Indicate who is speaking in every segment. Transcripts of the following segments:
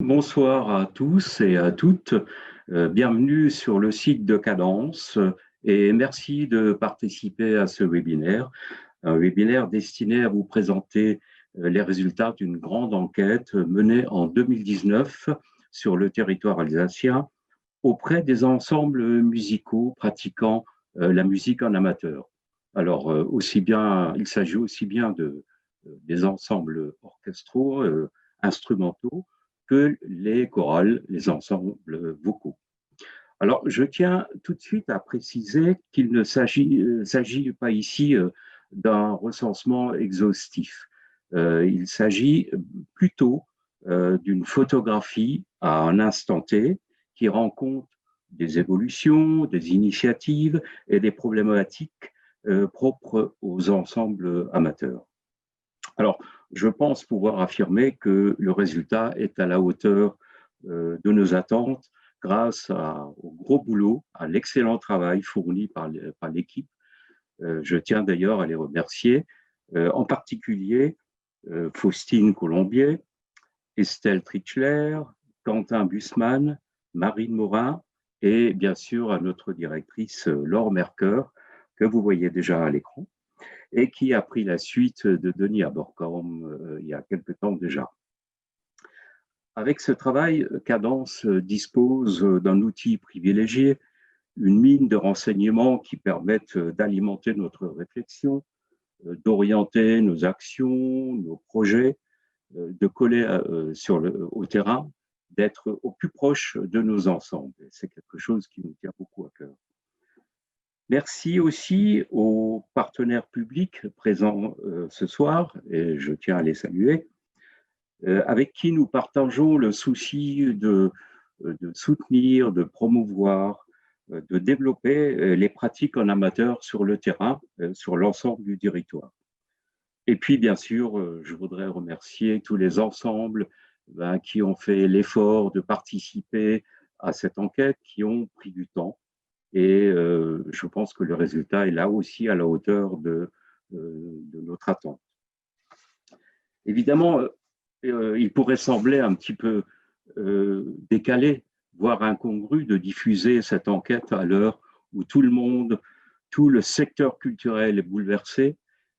Speaker 1: Bonsoir à tous et à toutes. Bienvenue sur le site de Cadence et merci de participer à ce webinaire. Un webinaire destiné à vous présenter les résultats d'une grande enquête menée en 2019 sur le territoire alsacien auprès des ensembles musicaux pratiquant la musique en amateur. Alors, il s'agit aussi bien des ensembles orchestraux, instrumentaux, que les chorales, les ensembles vocaux. Alors, je tiens tout de suite à préciser qu'il ne s'agit pas ici d'un recensement exhaustif. Il s'agit plutôt d'une photographie à un instant T qui rend compte des évolutions, des initiatives et des problématiques propres aux ensembles amateurs. Alors, je pense pouvoir affirmer que le résultat est à la hauteur de nos attentes grâce au gros boulot, à l'excellent travail fourni par l'équipe. Je tiens d'ailleurs à les remercier, en particulier Faustine Colombier, Estelle Tritschler, Quentin Bussmann, Marine Morin et bien sûr à notre directrice Laure Mercœur, que vous voyez déjà à l'écran, et qui a pris la suite de Denis Aborcorn il y a quelque temps déjà. Avec ce travail, Cadence dispose d'un outil privilégié, une mine de renseignements qui permettent d'alimenter notre réflexion, d'orienter nos actions, nos projets, de coller au terrain, d'être au plus proche de nos ensembles. C'est quelque chose qui nous tient beaucoup à cœur. Merci aussi aux partenaires publics présents ce soir, et je tiens à les saluer, avec qui nous partageons le souci de soutenir, de promouvoir, de développer les pratiques en amateur sur le terrain, sur l'ensemble du territoire. Et puis, bien sûr, je voudrais remercier tous les ensembles qui ont fait l'effort de participer à cette enquête, qui ont pris du temps. Et je pense que le résultat est là aussi à la hauteur de notre attente. Évidemment, il pourrait sembler un petit peu décalé, voire incongru, de diffuser cette enquête à l'heure où tout le secteur culturel est bouleversé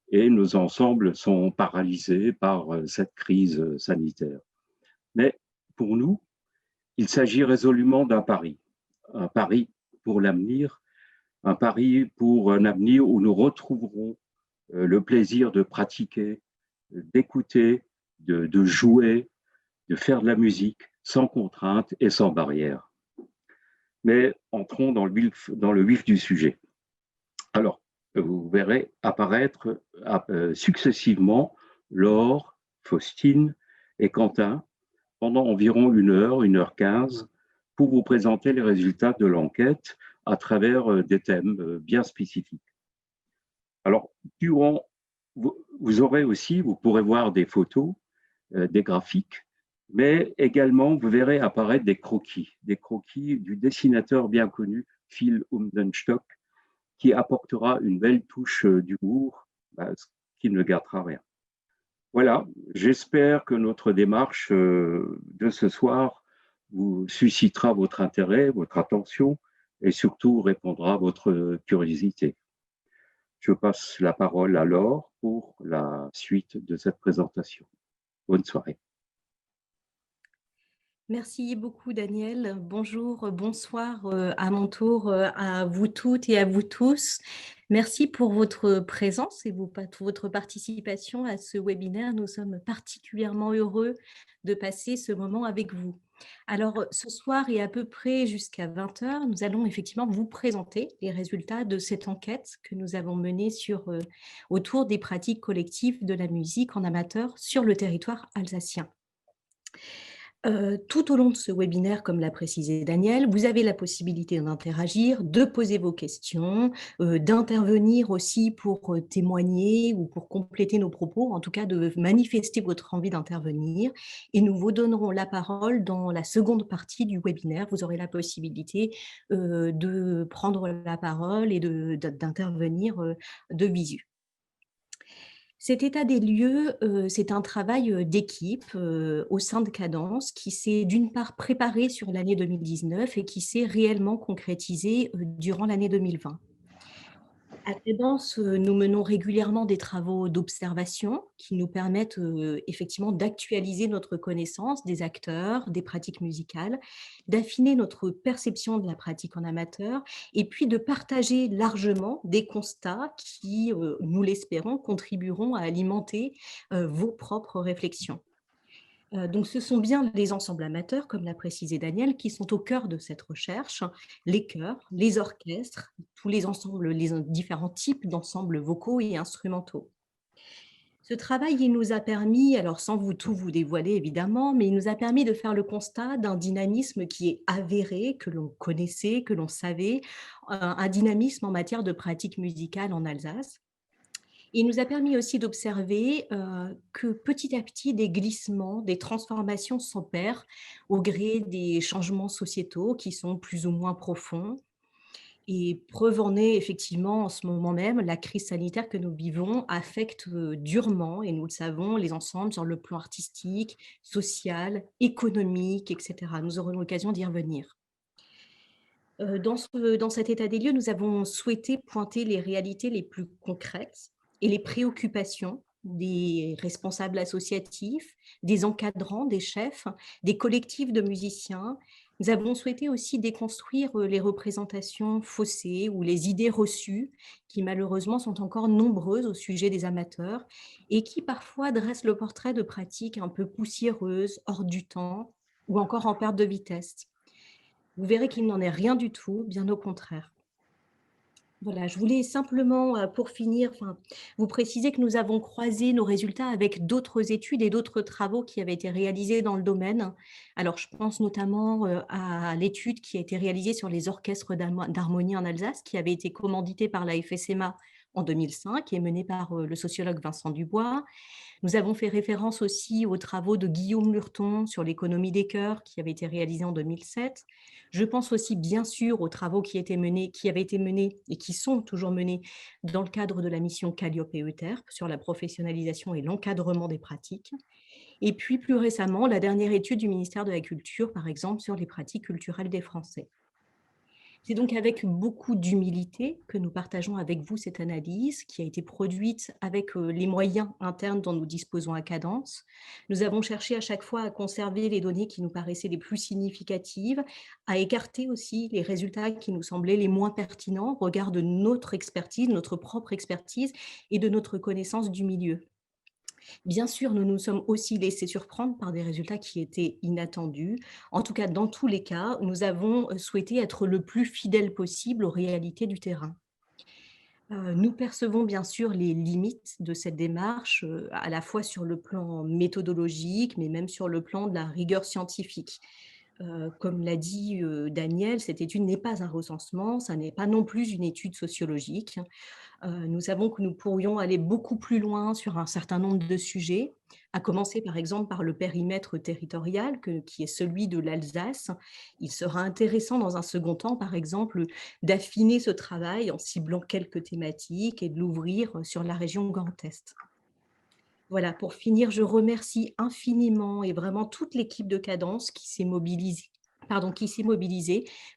Speaker 1: et nos ensembles sont paralysés par cette crise sanitaire. Mais pour nous, il s'agit résolument d'un pari pour l'avenir, un pari pour un avenir où nous retrouverons le plaisir de pratiquer, d'écouter, de jouer, de faire de la musique sans contrainte et sans barrière. Mais entrons dans le vif du sujet. Alors, vous verrez apparaître successivement Laure, Faustine et Quentin pendant environ 1 heure pour vous présenter les résultats de l'enquête à travers des thèmes bien spécifiques. Alors, vous pourrez voir des photos, des graphiques, mais également vous verrez apparaître des croquis du dessinateur bien connu Phil Umdenstock, qui apportera une belle touche d'humour, qui ne gâtera rien. Voilà, j'espère que notre démarche de ce soir vous suscitera votre intérêt, votre attention et surtout répondra à votre curiosité. Je passe la parole à Laure pour la suite de cette présentation. Bonne soirée.
Speaker 2: Merci beaucoup Daniel. Bonjour, bonsoir à mon tour à vous toutes et à vous tous. Merci pour votre présence et votre participation à ce webinaire. Nous sommes particulièrement heureux de passer ce moment avec vous. Alors ce soir et à peu près jusqu'à 20 h, nous allons effectivement vous présenter les résultats de cette enquête que nous avons menée autour des pratiques collectives de la musique en amateur sur le territoire alsacien. Tout au long de ce webinaire, comme l'a précisé Daniel, vous avez la possibilité d'interagir, de poser vos questions, d'intervenir aussi pour témoigner ou pour compléter nos propos, en tout cas de manifester votre envie d'intervenir. Et nous vous donnerons la parole dans la seconde partie du webinaire. Vous aurez la possibilité de prendre la parole et d'intervenir de visu. Cet état des lieux, c'est un travail, d'équipe, au sein de Cadence qui s'est d'une part préparé sur l'année 2019 et qui s'est réellement concrétisé, durant l'année 2020. À Cadence, nous menons régulièrement des travaux d'observation qui nous permettent, effectivement d'actualiser notre connaissance des acteurs, des pratiques musicales, d'affiner notre perception de la pratique en amateur et puis de partager largement des constats qui, nous l'espérons, contribueront à alimenter, vos propres réflexions. Donc ce sont bien les ensembles amateurs, comme l'a précisé Daniel, qui sont au cœur de cette recherche, les chœurs, les orchestres, tous les ensembles, différents types d'ensembles vocaux et instrumentaux. Ce travail, il nous a permis, alors sans tout vous dévoiler évidemment, mais il nous a permis de faire le constat d'un dynamisme qui est avéré, que l'on connaissait, que l'on savait, un dynamisme en matière de pratique musicale en Alsace. Il nous a permis aussi d'observer, que petit à petit, des glissements, des transformations s'opèrent au gré des changements sociétaux qui sont plus ou moins profonds. Et preuve en est effectivement en ce moment même, la crise sanitaire que nous vivons affecte, durement, et nous le savons, les ensembles sur le plan artistique, social, économique, et cetera. Nous aurons l'occasion d'y revenir. Dans cet état des lieux, nous avons souhaité pointer les réalités les plus concrètes et les préoccupations des responsables associatifs, des encadrants, des chefs, des collectifs de musiciens. Nous avons souhaité aussi déconstruire les représentations faussées ou les idées reçues qui malheureusement sont encore nombreuses au sujet des amateurs et qui parfois dressent le portrait de pratiques un peu poussiéreuses, hors du temps ou encore en perte de vitesse. Vous verrez qu'il n'en est rien du tout, bien au contraire. Voilà, je voulais simplement, pour finir, vous préciser que nous avons croisé nos résultats avec d'autres études et d'autres travaux qui avaient été réalisés dans le domaine. Alors, je pense notamment, à l'étude qui a été réalisée sur les orchestres d'harmonie en Alsace, qui avait été commanditée par la FSMA en 2005 et menée par, le sociologue Vincent Dubois. Nous avons fait référence aussi aux travaux de Guillaume Lurton sur l'économie des chœurs qui avaient été réalisés en 2007. Je pense aussi bien sûr aux travaux qui avaient été menés et qui sont toujours menés dans le cadre de la mission Calliope et Euterpe sur la professionnalisation et l'encadrement des pratiques. Et puis plus récemment, la dernière étude du ministère de la Culture, par exemple, sur les pratiques culturelles des Français. C'est donc avec beaucoup d'humilité que nous partageons avec vous cette analyse qui a été produite avec les moyens internes dont nous disposons à Cadence. Nous avons cherché à chaque fois à conserver les données qui nous paraissaient les plus significatives, à écarter aussi les résultats qui nous semblaient les moins pertinents au regard de notre expertise, notre propre expertise et de notre connaissance du milieu. Bien sûr, nous nous sommes aussi laissés surprendre par des résultats qui étaient inattendus. En tout cas, dans tous les cas, nous avons souhaité être le plus fidèle possible aux réalités du terrain. Nous percevons bien sûr les limites de cette démarche, à la fois sur le plan méthodologique, mais même sur le plan de la rigueur scientifique. Comme l'a dit, Daniel, cette étude n'est pas un recensement, ça n'est pas non plus une étude sociologique. Nous savons que nous pourrions aller beaucoup plus loin sur un certain nombre de sujets, à commencer par exemple par le périmètre territorial qui est celui de l'Alsace. Il sera intéressant dans un second temps, par exemple, d'affiner ce travail en ciblant quelques thématiques et de l'ouvrir sur la région Grand Est. Voilà, pour finir, je remercie infiniment et vraiment toute l'équipe de Cadence qui s'est mobilisée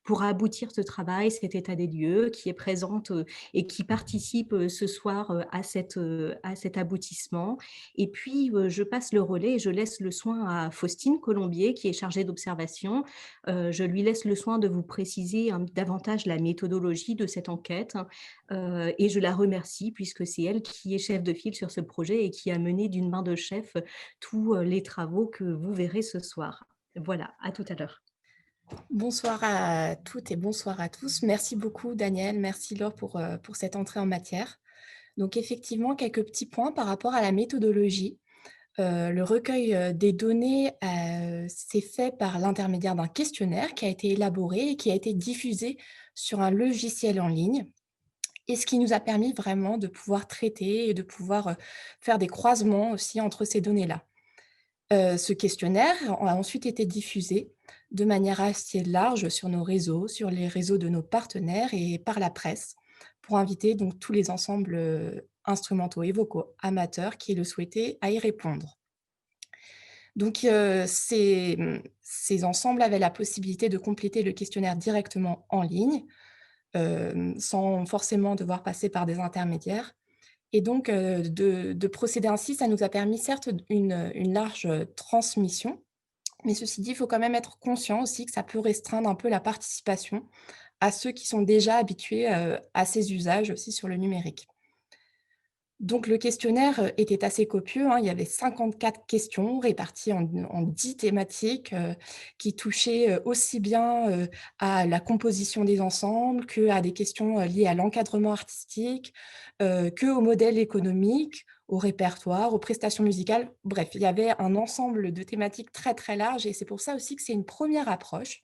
Speaker 2: pour aboutir ce travail, cet état des lieux, qui est présente et qui participe ce soir à cet aboutissement. Et puis, je passe le relais et je laisse le soin à Faustine Colombier, qui est chargée d'observation. Je lui laisse le soin de vous préciser davantage la méthodologie de cette enquête. Et je la remercie puisque c'est elle qui est chef de file sur ce projet et qui a mené d'une main de chef tous les travaux que vous verrez ce soir. Voilà, à tout à l'heure.
Speaker 3: Bonsoir à toutes et bonsoir à tous. Merci beaucoup Daniel, merci Laure pour cette entrée en matière. Donc effectivement, quelques petits points par rapport à la méthodologie. Le recueil des données s'est fait par l'intermédiaire d'un questionnaire qui a été élaboré et qui a été diffusé sur un logiciel en ligne. Et ce qui nous a permis vraiment de pouvoir traiter et de pouvoir faire des croisements aussi entre ces données-là. Ce questionnaire a ensuite été diffusé de manière assez large sur nos réseaux, sur les réseaux de nos partenaires et par la presse, pour inviter donc tous les ensembles instrumentaux et vocaux amateurs qui le souhaitaient à y répondre. Donc, ces ensembles avaient la possibilité de compléter le questionnaire directement en ligne, sans forcément devoir passer par des intermédiaires. Et donc, de procéder ainsi, ça nous a permis certes une large transmission, mais ceci dit, il faut quand même être conscient aussi que ça peut restreindre un peu la participation à ceux qui sont déjà habitués à ces usages aussi sur le numérique. Donc le questionnaire, était assez copieux, hein. Il y avait 54 questions réparties en 10 thématiques, qui touchaient, aussi bien, à la composition des ensembles qu'à des questions, liées à l'encadrement artistique, qu'au modèle économique, au répertoire, aux prestations musicales. Bref, il y avait un ensemble de thématiques très, très large et c'est pour ça aussi que c'est une première approche,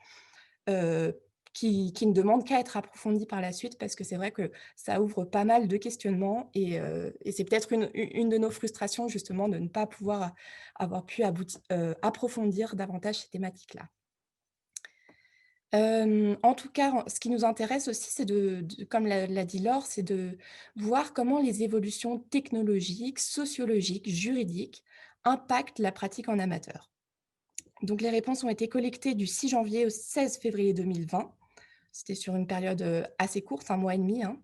Speaker 3: heu, qui ne demande qu'à être approfondie par la suite parce que c'est vrai que ça ouvre pas mal de questionnements et c'est peut-être une de nos frustrations justement de ne pas pouvoir avoir pu approfondir davantage ces thématiques-là. En tout cas, ce qui nous intéresse aussi, c'est comme l'a dit Laure, c'est de voir comment les évolutions technologiques, sociologiques, juridiques impactent la pratique en amateur. Donc les réponses ont été collectées du 6 janvier au 16 février 2020. C'était sur une période, assez courte, un mois et demi, hein.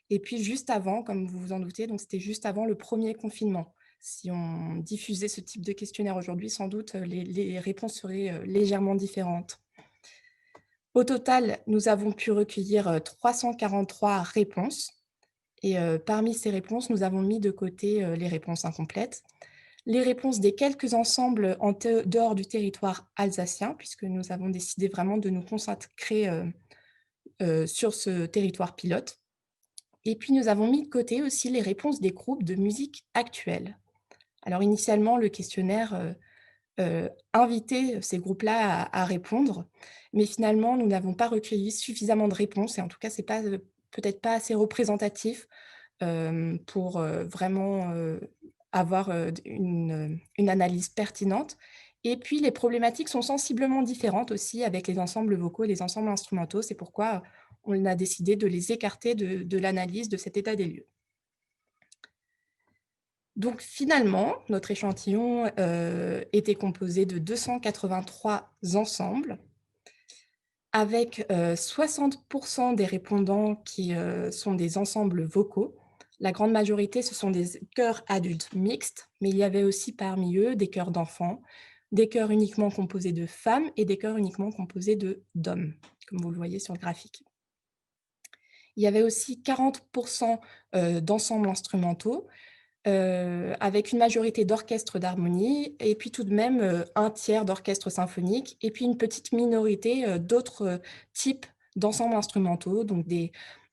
Speaker 3: Et puis juste avant, comme vous vous en doutez, donc c'était juste avant le premier confinement. Si on diffusait ce type de questionnaire aujourd'hui, sans doute, les réponses seraient, légèrement différentes. Au total, nous avons pu recueillir, 343 réponses et parmi ces réponses, nous avons mis de côté, les réponses incomplètes. Les réponses des quelques ensembles dehors du territoire alsacien, puisque nous avons décidé vraiment de nous consacrer, sur ce territoire pilote. Et puis, nous avons mis de côté aussi les réponses des groupes de musique actuelle. Alors, initialement, le questionnaire invitait ces groupes-là à répondre, mais finalement, nous n'avons pas recueilli suffisamment de réponses et en tout cas, c'est pas, peut-être pas assez représentatif pour vraiment avoir une analyse pertinente. Et puis, les problématiques sont sensiblement différentes aussi avec les ensembles vocaux et les ensembles instrumentaux. C'est pourquoi on a décidé de les écarter de l'analyse de cet état des lieux. Donc finalement, notre échantillon était composé de 283 ensembles avec 60% des répondants qui sont des ensembles vocaux. La grande majorité, ce sont des chœurs adultes mixtes, mais il y avait aussi parmi eux des chœurs d'enfants, des chœurs uniquement composés de femmes et des chœurs uniquement composés d'hommes, comme vous le voyez sur le graphique. Il y avait aussi 40% d'ensembles instrumentaux, avec une majorité d'orchestres d'harmonie et puis tout de même, un tiers d'orchestres symphoniques et puis une petite minorité, d'autres, types d'ensembles instrumentaux, donc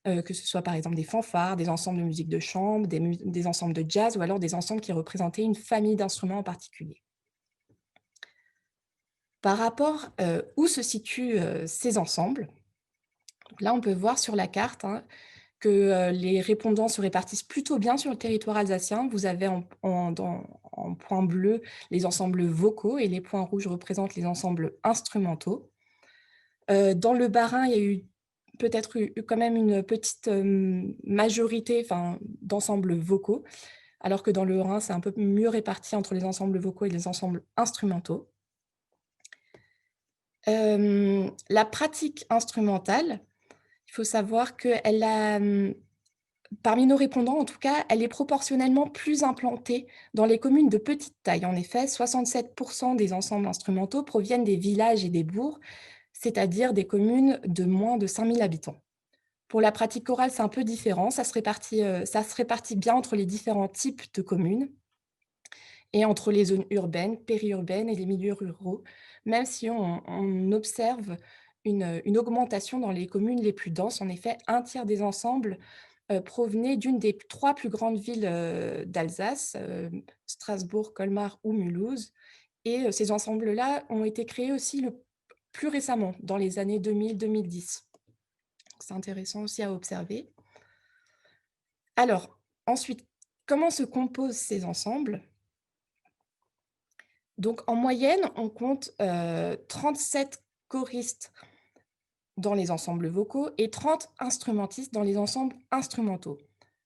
Speaker 3: que ce soit par exemple des fanfares, des ensembles de musique de chambre, des ensembles de jazz ou alors des ensembles qui représentaient une famille d'instruments en particulier. Par rapport, où se situent, ces ensembles, donc là on peut voir sur la carte, hein, que les répondants se répartissent plutôt bien sur le territoire alsacien. Vous avez en point bleu les ensembles vocaux et les points rouges représentent les ensembles instrumentaux. Dans le Bas-Rhin, il y a eu peut-être quand même une petite majorité d'ensembles vocaux, alors que dans le Haut-Rhin, c'est un peu mieux réparti entre les ensembles vocaux et les ensembles instrumentaux. La pratique instrumentale, il faut savoir qu'elle a, parmi nos répondants, en tout cas, elle est proportionnellement plus implantée dans les communes de petite taille. En effet, 67% des ensembles instrumentaux proviennent des villages et des bourgs, c'est-à-dire des communes de moins de 5000 habitants. Pour la pratique chorale, c'est un peu différent. Ça se répartit bien entre les différents types de communes et entre les zones urbaines, périurbaines et les milieux ruraux, même si on observe une augmentation dans les communes les plus denses. En effet, un tiers des ensembles provenaient d'une des 3 plus grandes villes, d'Alsace, Strasbourg, Colmar ou Mulhouse et ces ensembles-là ont été créés aussi plus récemment, dans les années 2000-2010. C'est intéressant aussi à observer. Alors, ensuite, comment se composent ces ensembles? Donc en moyenne, on compte, 37 choristes dans les ensembles vocaux et 30 instrumentistes dans les ensembles instrumentaux.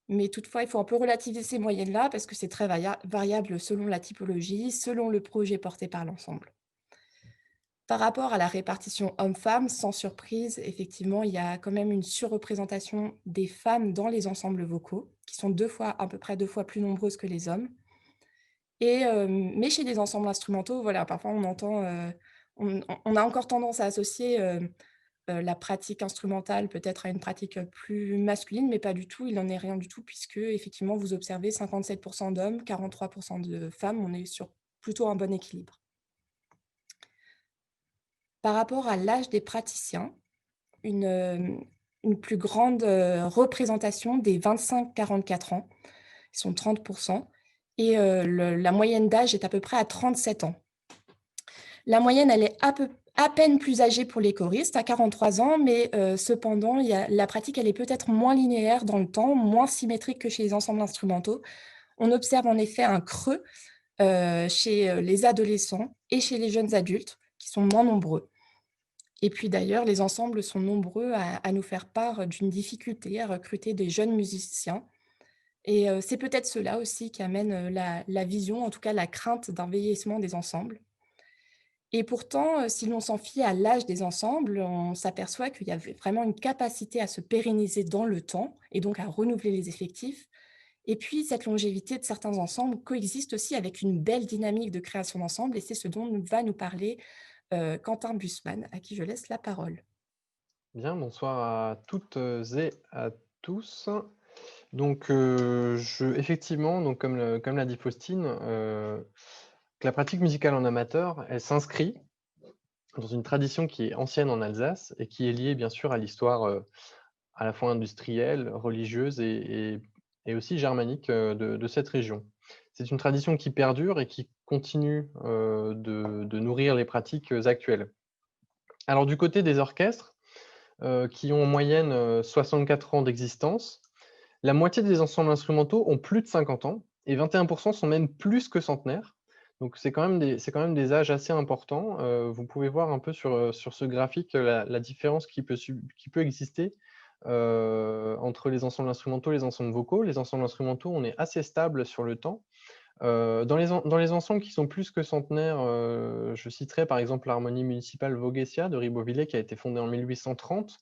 Speaker 3: Mais toutefois, il faut un peu relativiser ces moyennes-là parce que c'est très variable selon la typologie, selon le projet porté par l'ensemble. Par rapport à la répartition hommes-femmes, sans surprise, effectivement, il y a quand même une surreprésentation des femmes dans les ensembles vocaux, qui sont à peu près 2 fois plus nombreuses que les hommes. Mais chez les ensembles instrumentaux, voilà, parfois on entend, on a encore tendance à associer, la pratique instrumentale peut-être à une pratique, plus masculine, mais pas du tout, il n'en est rien du tout puisque effectivement vous observez 57 d'hommes, 43 de femmes, on est sur plutôt un bon équilibre. Par rapport à l'âge des praticiens, une, une plus grande, représentation des 25-44 ans, ils sont 30 et la moyenne d'âge est à peu près à 37 ans. La moyenne, elle est à peine plus âgée pour les choristes, à 43 ans, mais cependant, la pratique, elle est peut-être moins linéaire dans le temps, moins symétrique que chez les ensembles instrumentaux. On observe en effet un creux chez les adolescents et chez les jeunes adultes, qui sont moins nombreux. Et puis d'ailleurs, les ensembles sont nombreux à nous faire part d'une difficulté à recruter des jeunes musiciens. Et c'est peut-être cela aussi qui amène la vision, en tout cas la crainte d'un vieillissement des ensembles. Et pourtant, si l'on s'en fie à l'âge des ensembles, on s'aperçoit qu'il y avait vraiment une capacité à se pérenniser dans le temps et donc à renouveler les effectifs. Et puis, cette longévité de certains ensembles coexiste aussi avec une belle dynamique de création d'ensemble et c'est ce dont va nous parler Quentin Bussmann, à qui je laisse la parole.
Speaker 4: Bien, bonsoir à toutes et à tous. Donc, effectivement, donc comme l'a dit Faustine, que la pratique musicale en amateur, elle s'inscrit dans une tradition qui est ancienne en Alsace et qui est liée bien sûr à l'histoire à la fois industrielle, religieuse et aussi germanique de cette région. C'est une tradition qui perdure et qui continue de nourrir les pratiques actuelles. Alors du côté des orchestres, qui ont en moyenne 64 ans d'existence, la moitié des ensembles instrumentaux ont plus de 50 ans et 21% sont même plus que centenaires. Donc c'est quand même des âges assez importants. Vous pouvez voir un peu sur ce graphique la différence qui peut exister entre les ensembles instrumentaux et les ensembles vocaux. Les ensembles instrumentaux, on est assez stable sur le temps. Dans les ensembles qui sont plus que centenaires, je citerai par exemple l'harmonie municipale Vogessia de Ribeauvillé qui a été fondée en 1830,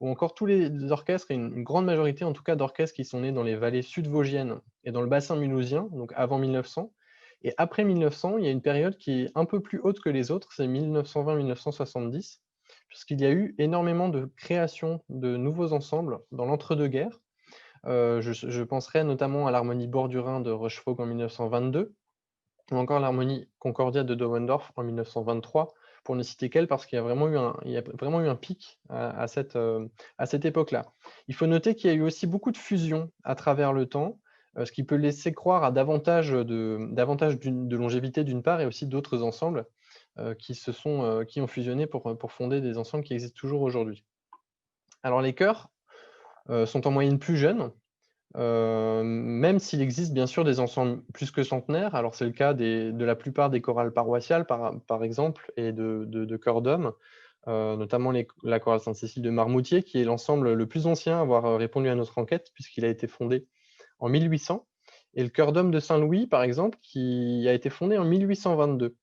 Speaker 4: ou encore tous les orchestres, et une grande majorité en tout cas d'orchestres qui sont nés dans les vallées sud-vosgiennes et dans le bassin mulhousien, donc avant 1900. Et après 1900, il y a une période qui est un peu plus haute que les autres, c'est 1920-1970, puisqu'il y a eu énormément de création de nouveaux ensembles dans l'entre-deux-guerres. Je penserai notamment à l'harmonie Bord du Rhin de Rochefoucauld en 1922, ou encore l'harmonie Concordia de Dauwendorf en 1923, pour ne citer qu'elle, parce qu'il y a vraiment eu un pic à cette époque-là. Il faut noter qu'il y a eu aussi beaucoup de fusions à travers le temps, ce qui peut laisser croire à davantage de longévité d'une part, et aussi d'autres ensembles qui ont fusionné pour fonder des ensembles qui existent toujours aujourd'hui. Alors les chœurs sont en moyenne plus jeunes, même s'il existe bien sûr des ensembles plus que centenaires. Alors c'est le cas de la plupart des chorales paroissiales par exemple, et de chœurs d'hommes, notamment la chorale Sainte-Cécile de Marmoutier, qui est l'ensemble le plus ancien à avoir répondu à notre enquête, puisqu'il a été fondé en 1800, et le chœur d'hommes de Saint-Louis, par exemple, qui a été fondé en 1822.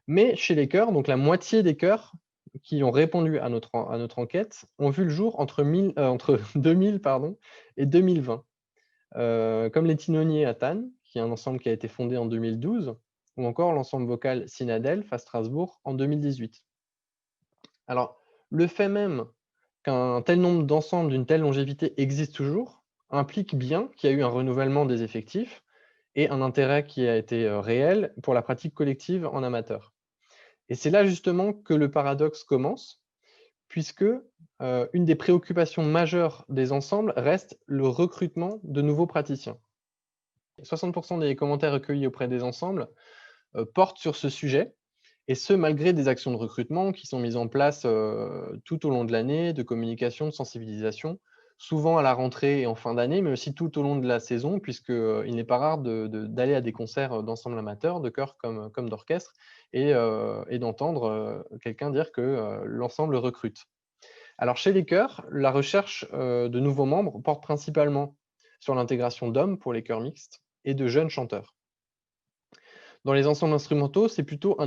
Speaker 4: Mais chez les chœurs, donc la moitié des chœurs qui ont répondu à notre enquête ont vu le jour entre 2000 et 2020. Comme les Tinoniers à Thann, qui est un ensemble qui a été fondé en 2012, ou encore l'ensemble vocal Synadelph à Strasbourg en 2018. Alors, le fait même qu'un tel nombre d'ensembles d'une telle longévité existe toujours implique bien qu'il y a eu un renouvellement des effectifs et un intérêt qui a été réel pour la pratique collective en amateur. Et c'est là justement que le paradoxe commence, puisque une des préoccupations majeures des ensembles reste le recrutement de nouveaux praticiens. 60% des commentaires recueillis auprès des ensembles portent sur ce sujet, et ce, malgré des actions de recrutement qui sont mises en place tout au long de l'année, de communication, de sensibilisation, souvent à la rentrée et en fin d'année, mais aussi tout au long de la saison, puisqu'il n'est pas rare d'aller à des concerts d'ensemble amateurs, de chœurs comme d'orchestre, et d'entendre quelqu'un dire que l'ensemble recrute. Alors chez les chœurs, la recherche de nouveaux membres porte principalement sur l'intégration d'hommes pour les chœurs mixtes et de jeunes chanteurs. Dans les ensembles instrumentaux, c'est plutôt un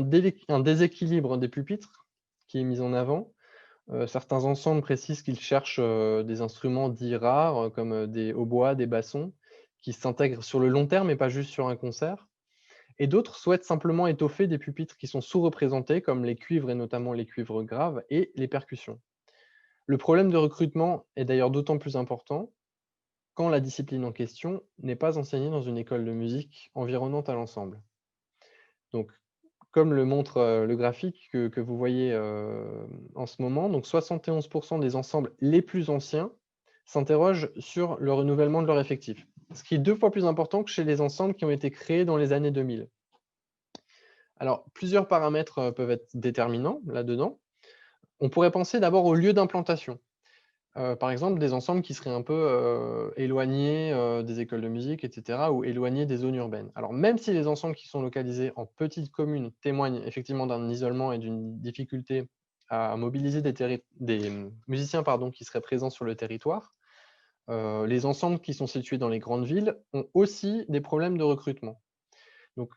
Speaker 4: déséquilibre des pupitres qui est mis en avant. Certains ensembles précisent qu'ils cherchent des instruments dits rares, comme des hautbois, des bassons, qui s'intègrent sur le long terme et pas juste sur un concert. Et d'autres souhaitent simplement étoffer des pupitres qui sont sous-représentés, comme les cuivres et notamment les cuivres graves et les percussions. Le problème de recrutement est d'ailleurs d'autant plus important quand la discipline en question n'est pas enseignée dans une école de musique environnante à l'ensemble. Donc, comme le montre le graphique que vous voyez en ce moment, donc 71% des ensembles les plus anciens s'interrogent sur le renouvellement de leur effectif, ce qui est 2 fois plus important que chez les ensembles qui ont été créés dans les années 2000. Alors, plusieurs paramètres peuvent être déterminants là-dedans. On pourrait penser d'abord au lieu d'implantation. Par exemple, des ensembles qui seraient un peu éloignés des écoles de musique, etc., ou éloignés des zones urbaines. Alors, même si les ensembles qui sont localisés en petites communes témoignent effectivement d'un isolement et d'une difficulté à mobiliser des musiciens qui seraient présents sur le territoire, les ensembles qui sont situés dans les grandes villes ont aussi des problèmes de recrutement. Donc,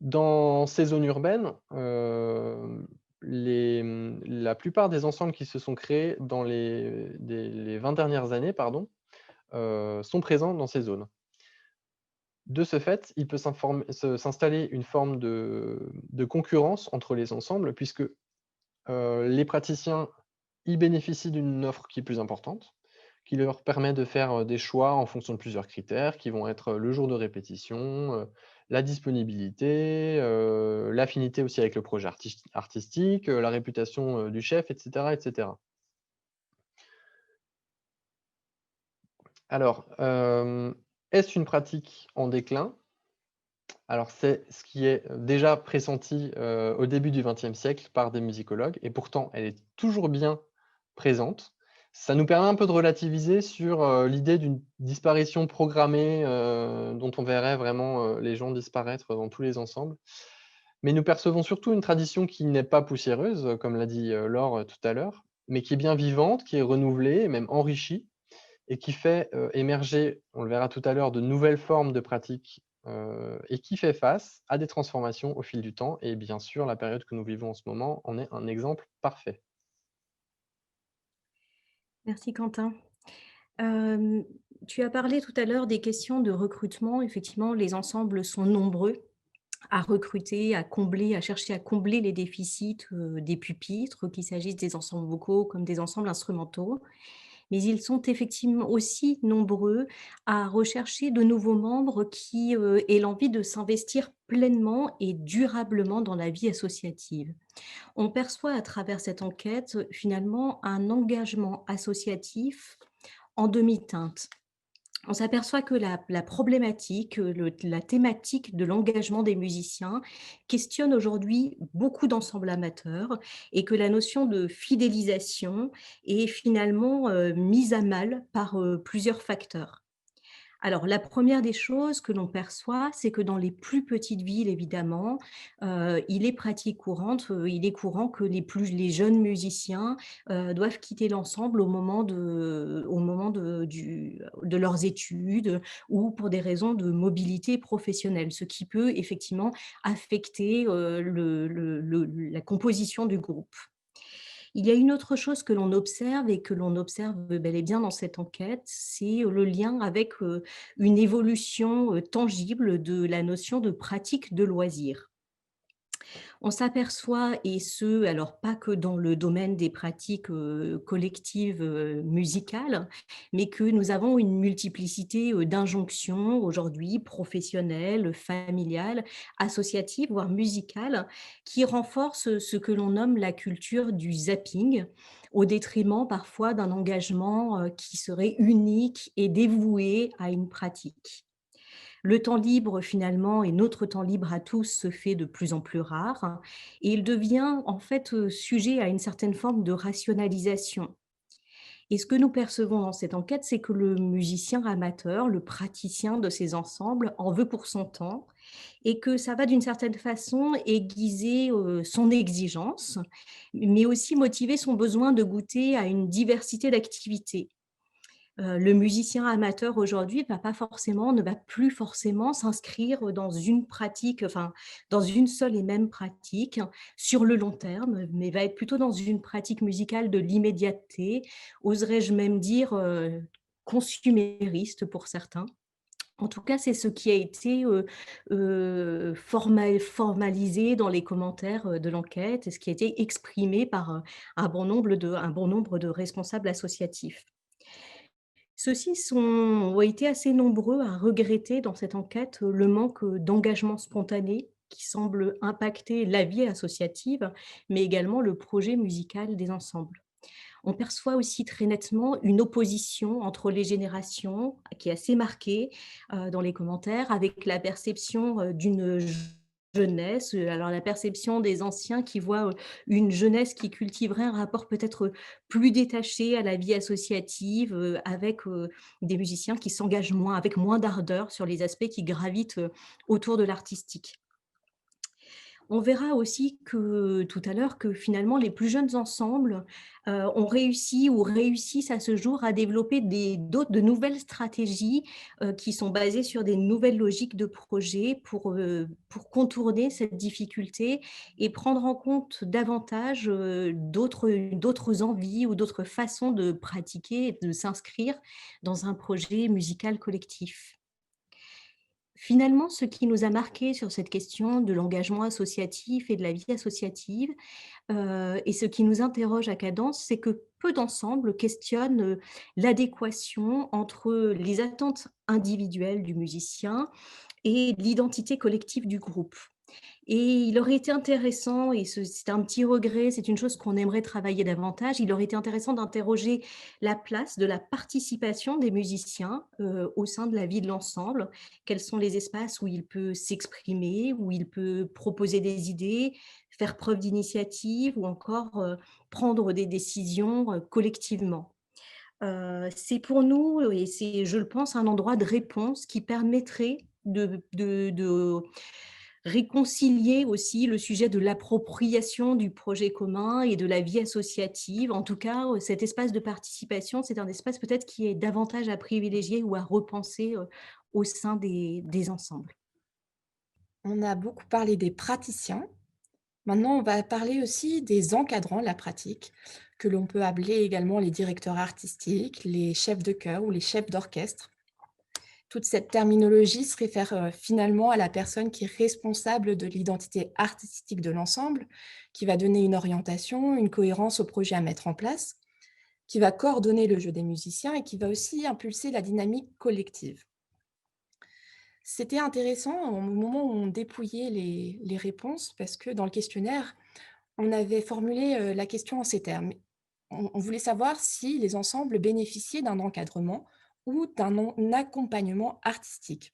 Speaker 4: dans ces zones urbaines, la plupart des ensembles qui se sont créés dans les 20 dernières années sont présents dans ces zones. De ce fait, il peut s'installer une forme de concurrence entre les ensembles, puisque les praticiens y bénéficient d'une offre qui est plus importante, qui leur permet de faire des choix en fonction de plusieurs critères, qui vont être le jour de répétition, la disponibilité, l'affinité aussi avec le projet artistique, la réputation du chef, etc., etc. Alors, est-ce une pratique en déclin? Alors, c'est ce qui est déjà pressenti au début du XXe siècle par des musicologues, et pourtant, elle est toujours bien présente. Ça nous permet un peu de relativiser sur l'idée d'une disparition programmée dont on verrait vraiment les gens disparaître dans tous les ensembles. Mais nous percevons surtout une tradition qui n'est pas poussiéreuse, comme l'a dit Laure tout à l'heure, mais qui est bien vivante, qui est renouvelée, et même enrichie, et qui fait émerger, on le verra tout à l'heure, de nouvelles formes de pratiques et qui fait face à des transformations au fil du temps. Et bien sûr, la période que nous vivons en ce moment en est un exemple parfait.
Speaker 2: Merci Quentin. Tu as parlé tout à l'heure des questions de recrutement. Effectivement, les ensembles sont nombreux à recruter, à combler, à chercher à combler les déficits des pupitres, qu'il s'agisse des ensembles vocaux comme des ensembles instrumentaux. Mais ils sont effectivement aussi nombreux à rechercher de nouveaux membres qui aient l'envie de s'investir pleinement et durablement dans la vie associative. On perçoit à travers cette enquête finalement un engagement associatif en demi-teinte. On s'aperçoit que la problématique, la thématique de l'engagement des musiciens questionne aujourd'hui beaucoup d'ensembles amateurs et que la notion de fidélisation est finalement mise à mal par plusieurs facteurs. Alors, la première des choses que l'on perçoit, c'est que dans les plus petites villes, évidemment, il est pratique courante, il est courant que les jeunes musiciens doivent quitter l'ensemble au moment de leurs études ou pour des raisons de mobilité professionnelle, ce qui peut effectivement affecter la composition du groupe. Il y a une autre chose que l'on observe et que l'on observe bel et bien dans cette enquête, c'est le lien avec une évolution tangible de la notion de pratique de loisir. On s'aperçoit, et ce, alors pas que dans le domaine des pratiques collectives musicales, mais que nous avons une multiplicité d'injonctions aujourd'hui, professionnelles, familiales, associatives, voire musicales, qui renforcent ce que l'on nomme la culture du zapping, au détriment parfois d'un engagement qui serait unique et dévoué à une pratique. Le temps libre, finalement, et notre temps libre à tous se fait de plus en plus rare et il devient en fait sujet à une certaine forme de rationalisation. Et ce que nous percevons dans cette enquête, c'est que le musicien amateur, le praticien de ces ensembles, en veut pour son temps et que ça va d'une certaine façon aiguiser son exigence, mais aussi motiver son besoin de goûter à une diversité d'activités. Le musicien amateur aujourd'hui ne va plus forcément s'inscrire dans une pratique, enfin, dans une seule et même pratique sur le long terme, mais va être plutôt dans une pratique musicale de l'immédiateté, oserais-je même dire, consumériste pour certains. En tout cas, c'est ce qui a été, formalisé dans les commentaires, de l'enquête et ce qui a été exprimé par, un bon nombre de responsables associatifs. Ceux-ci ont été assez nombreux à regretter dans cette enquête, le manque, d'engagement spontané qui semble impacter la vie associative, mais également le projet musical des ensembles. On perçoit aussi très nettement une opposition entre les générations qui est assez marquée, dans les commentaires, avec la perception, d'une jeunesse, alors la perception des anciens qui voient, une jeunesse qui cultiverait un rapport peut-être, plus détaché à la vie associative, avec, des musiciens qui s'engagent moins, avec moins d'ardeur sur les aspects qui gravitent, autour de l'artistique. On verra aussi que tout à l'heure que finalement les plus jeunes ensembles, ont réussi ou réussissent à ce jour à développer de nouvelles stratégies, qui sont basées sur des nouvelles logiques de projet pour contourner cette difficulté et prendre en compte davantage, d'autres envies ou d'autres façons de pratiquer et de s'inscrire dans un projet musical collectif. Finalement, ce qui nous a marqué sur cette question de l'engagement associatif et de la vie associative, et ce qui nous interroge à Cadence, c'est que peu d'ensembles questionnent, l'adéquation entre les attentes individuelles du musicien et l'identité collective du groupe. Et il aurait été intéressant, et c'est un petit regret, c'est une chose qu'on aimerait travailler davantage, il aurait été intéressant d'interroger la place de la participation des musiciens, au sein de la vie de l'ensemble. Quels sont les espaces où il peut s'exprimer, où il peut proposer des idées, faire preuve d'initiative ou encore, prendre des décisions, collectivement. C'est pour nous, et c'est, je le pense, un endroit de réponse qui permettrait de réconcilier aussi le sujet de l'appropriation du projet commun et de la vie associative. En tout cas, cet espace de participation, c'est un espace peut-être qui est davantage à privilégier ou à repenser, au sein des ensembles.
Speaker 3: On a beaucoup parlé des praticiens. Maintenant, on va parler aussi des encadrants de la pratique, que l'on peut appeler également les directeurs artistiques, les chefs de chœur ou les chefs d'orchestre. Toute cette terminologie se réfère finalement à la personne qui est responsable de l'identité artistique de l'ensemble, qui va donner une orientation, une cohérence au projet à mettre en place, qui va coordonner le jeu des musiciens et qui va aussi impulser la dynamique collective. C'était intéressant au moment où on dépouillait les réponses, parce que dans le questionnaire, on avait formulé la question en ces termes. On voulait savoir si les ensembles bénéficiaient d'un encadrement ou d'un accompagnement artistique.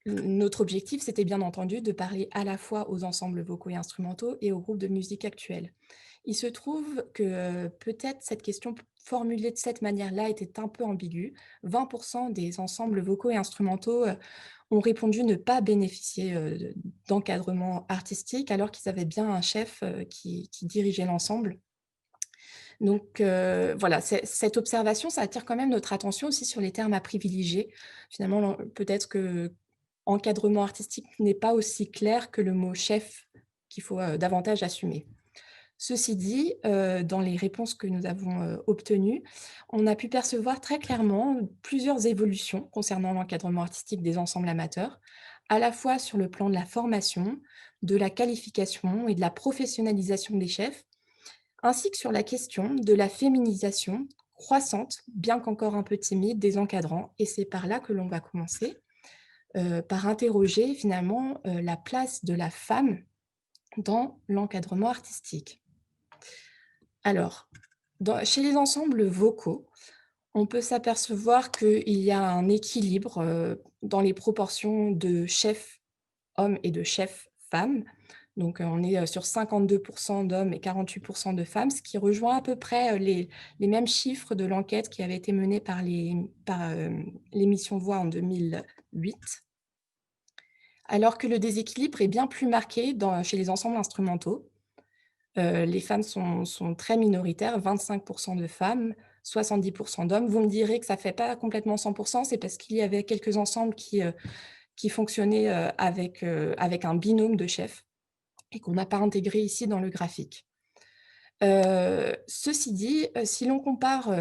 Speaker 3: Notre objectif, c'était bien entendu de parler à la fois aux ensembles vocaux et instrumentaux et aux groupes de musique actuels. Il se trouve que peut-être cette question formulée de cette manière-là était un peu ambiguë. 20% des ensembles vocaux et instrumentaux ont répondu ne pas bénéficier d'encadrement artistique, alors qu'ils avaient bien un chef qui dirigeait l'ensemble. Donc voilà, cette observation, ça attire quand même notre attention aussi sur les termes à privilégier. Finalement, peut-être que encadrement artistique n'est pas aussi clair que le mot chef qu'il faut davantage assumer. Ceci dit, dans les réponses que nous avons obtenues, on a pu percevoir très clairement plusieurs évolutions concernant l'encadrement artistique des ensembles amateurs, à la fois sur le plan de la formation, de la qualification et de la professionnalisation des chefs, ainsi que sur la question de la féminisation croissante, bien qu'encore un peu timide, des encadrants. Et c'est par là que l'on va commencer, par interroger finalement la place de la femme dans l'encadrement artistique. Alors, chez les ensembles vocaux, on peut s'apercevoir qu'il y a un équilibre dans les proportions de chefs hommes et de chefs femmes. Donc, on est sur 52% d'hommes et 48% de femmes, ce qui rejoint à peu près les mêmes chiffres de l'enquête qui avait été menée par l'émission Voix en 2008. Alors que le déséquilibre est bien plus marqué chez les ensembles instrumentaux. Les femmes sont très minoritaires, 25% de femmes, 70% d'hommes. Vous me direz que ça ne fait pas complètement 100%, c'est parce qu'il y avait quelques ensembles qui fonctionnaient avec un binôme de chefs et qu'on n'a pas intégré ici dans le graphique. Ceci dit, si l'on compare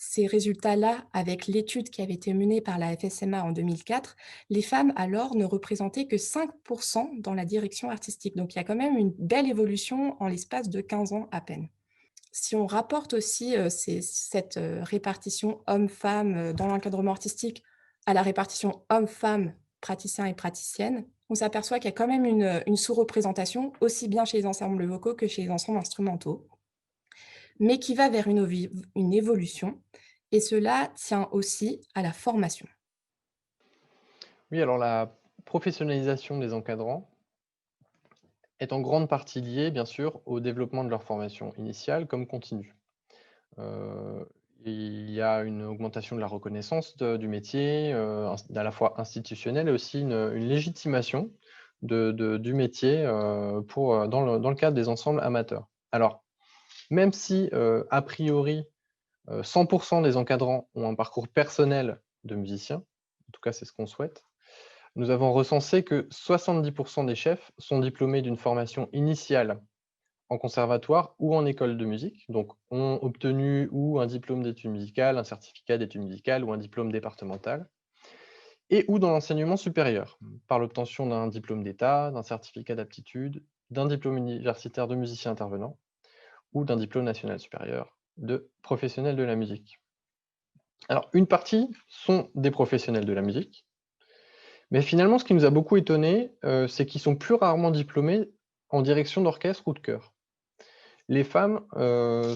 Speaker 3: ces résultats-là avec l'étude qui avait été menée par la FSMA en 2004, les femmes alors ne représentaient que 5% dans la direction artistique. Donc il y a quand même une belle évolution en l'espace de 15 ans à peine. Si on rapporte aussi cette répartition hommes-femmes dans l'encadrement artistique à la répartition hommes-femmes, praticiens et praticiennes, on s'aperçoit qu'il y a quand même une sous-représentation, aussi bien chez les ensembles vocaux que chez les ensembles instrumentaux, mais qui va vers une évolution, et cela tient aussi à la formation.
Speaker 4: Oui, alors la professionnalisation des encadrants est en grande partie liée, bien sûr, au développement de leur formation initiale comme continue. Il y a une augmentation de la reconnaissance du métier, à la fois institutionnelle et aussi une légitimation du métier dans le cadre des ensembles amateurs. Alors, même si, a priori, 100% des encadrants ont un parcours personnel de musicien, en tout cas c'est ce qu'on souhaite, nous avons recensé que 70% des chefs sont diplômés d'une formation initiale en conservatoire ou en école de musique, donc ont obtenu ou un diplôme d'études musicales, un certificat d'études musicales ou un diplôme départemental, et ou dans l'enseignement supérieur, par l'obtention d'un diplôme d'État, d'un certificat d'aptitude, d'un diplôme universitaire de musicien intervenant ou d'un diplôme national supérieur de professionnel de la musique. Alors, une partie sont des professionnels de la musique, mais finalement, ce qui nous a beaucoup étonné, c'est qu'ils sont plus rarement diplômés en direction d'orchestre ou de chœur. Les femmes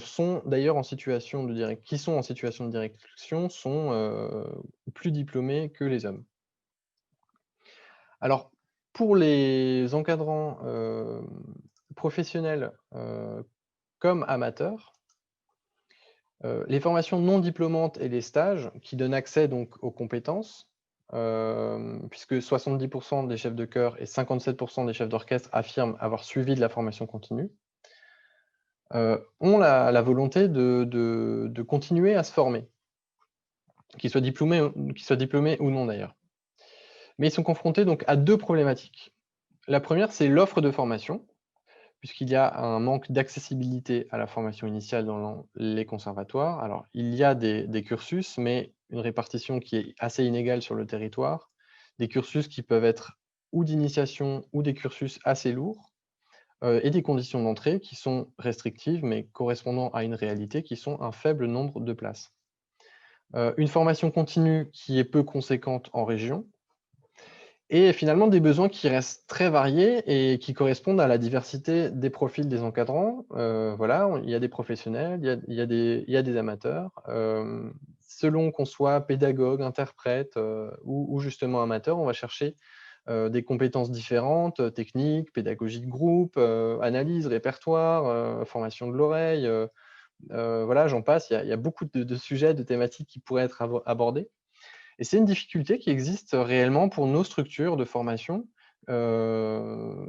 Speaker 4: sont d'ailleurs en situation de direction sont plus diplômées que les hommes. Alors, pour les encadrants professionnels comme amateurs, les formations non diplômantes et les stages qui donnent accès donc aux compétences, puisque 70% des chefs de chœur et 57% des chefs d'orchestre affirment avoir suivi de la formation continue, ont la volonté de continuer à se former, qu'ils soient diplômés ou non d'ailleurs. Mais ils sont confrontés donc à deux problématiques. La première, c'est l'offre de formation, puisqu'il y a un manque d'accessibilité à la formation initiale dans les conservatoires. Alors, il y a des cursus, mais une répartition qui est assez inégale sur le territoire. Des cursus qui peuvent être ou d'initiation ou des cursus assez lourds, et des conditions d'entrée qui sont restrictives, mais correspondant à une réalité qui sont un faible nombre de places. Une formation continue qui est peu conséquente en région, et finalement des besoins qui restent très variés et qui correspondent à la diversité des profils des encadrants. Voilà, il y a des professionnels, il y a des amateurs. Selon qu'on soit pédagogue, interprète ou justement amateur, on va chercher des compétences différentes, techniques, pédagogie de groupe, analyse, répertoire, formation de l'oreille, voilà, j'en passe. Il y a beaucoup de sujets, de thématiques qui pourraient être abordés. Et c'est une difficulté qui existe réellement pour nos structures de formation, de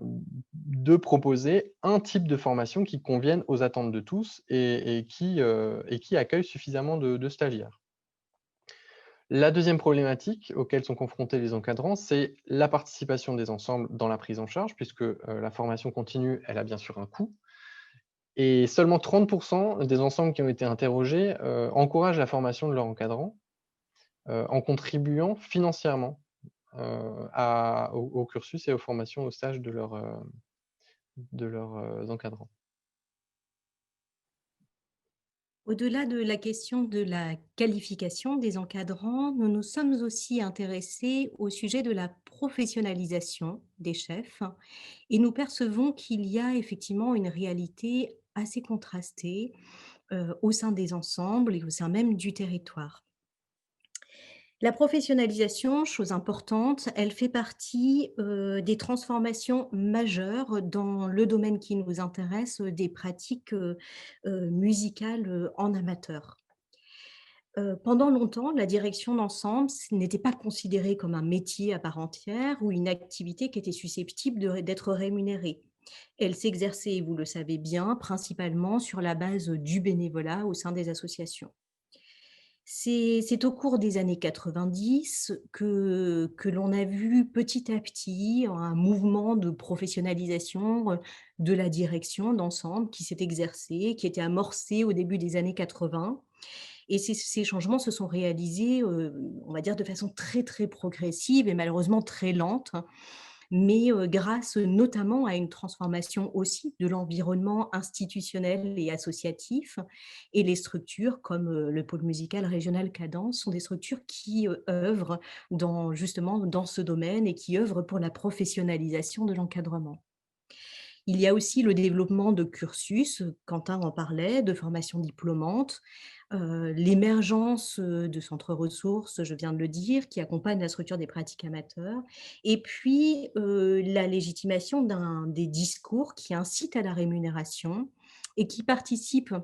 Speaker 4: proposer un type de formation qui convienne aux attentes de tous et qui accueille suffisamment de stagiaires. La deuxième problématique auquel sont confrontés les encadrants, c'est la participation des ensembles dans la prise en charge, puisque la formation continue, elle a bien sûr un coût. Et seulement 30% des ensembles qui ont été interrogés encouragent la formation de leurs encadrants en contribuant financièrement au cursus et aux formations, aux stages de leurs encadrants.
Speaker 2: Au-delà de la question de la qualification des encadrants, nous nous sommes aussi intéressés au sujet de la professionnalisation des chefs et nous percevons qu'il y a effectivement une réalité assez contrastée au sein des ensembles et au sein même du territoire. La professionnalisation, chose importante, elle fait partie des transformations majeures dans le domaine qui nous intéresse, des pratiques musicales en amateur. Pendant longtemps, la direction d'ensemble n'était pas considérée comme un métier à part entière ou une activité qui était susceptible d'être rémunérée. Elle s'exerçait, vous le savez bien, principalement sur la base du bénévolat au sein des associations. C'est au cours des années 90 que l'on a vu petit à petit un mouvement de professionnalisation de la direction d'ensemble qui s'est exercé, qui était amorcé au début des années 80. Et ces changements se sont réalisés, on va dire, de façon très, très progressive et malheureusement très lente, mais grâce notamment à une transformation aussi de l'environnement institutionnel et associatif. Et les structures comme le pôle musical régional Cadence sont des structures qui œuvrent justement dans ce domaine et qui œuvrent pour la professionnalisation de l'encadrement. Il y a aussi le développement de cursus, Quentin en parlait, de formation diplômante, l'émergence de centres ressources, je viens de le dire, qui accompagnent la structure des pratiques amateurs, et puis la légitimation des discours qui incitent à la rémunération et qui participent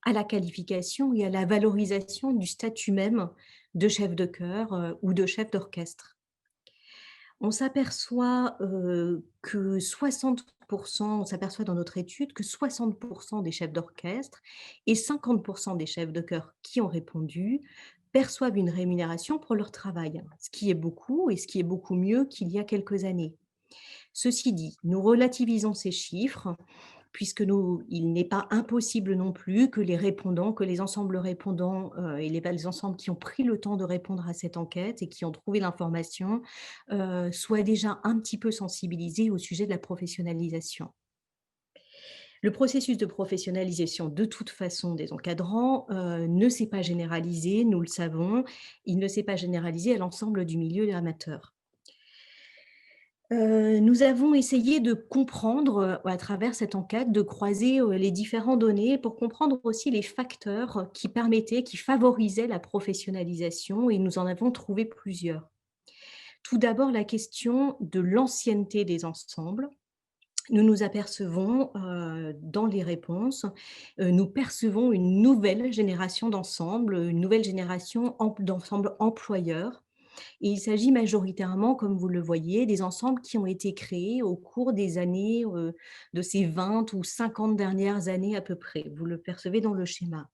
Speaker 2: à la qualification et à la valorisation du statut même de chef de chœur ou de chef d'orchestre. On s'aperçoit que 60 on s'aperçoit dans notre étude que 60 des chefs d'orchestre et 50 des chefs de chœur qui ont répondu perçoivent une rémunération pour leur travail, ce qui est beaucoup et ce qui est beaucoup mieux qu'il y a quelques années. Ceci dit, nous relativisons ces chiffres puisque il n'est pas impossible non plus que les répondants, que les ensembles répondants et les ensembles qui ont pris le temps de répondre à cette enquête et qui ont trouvé l'information soient déjà un petit peu sensibilisés au sujet de la professionnalisation. Le processus de professionnalisation, de toute façon, des encadrants ne s'est pas généralisé, nous le savons, il ne s'est pas généralisé à l'ensemble du milieu amateur. Nous avons essayé de comprendre, à travers cette enquête, de croiser, les différentes données pour comprendre aussi les facteurs qui permettaient, qui favorisaient la professionnalisation et nous en avons trouvé plusieurs. Tout d'abord, la question de l'ancienneté des ensembles. Nous nous apercevons, dans les réponses, nous percevons une nouvelle génération d'ensembles, une nouvelle génération d'ensembles employeurs. Et il s'agit majoritairement, comme vous le voyez, des ensembles qui ont été créés au cours des années, de ces 20 ou 50 dernières années à peu près. Vous le percevez dans le schéma.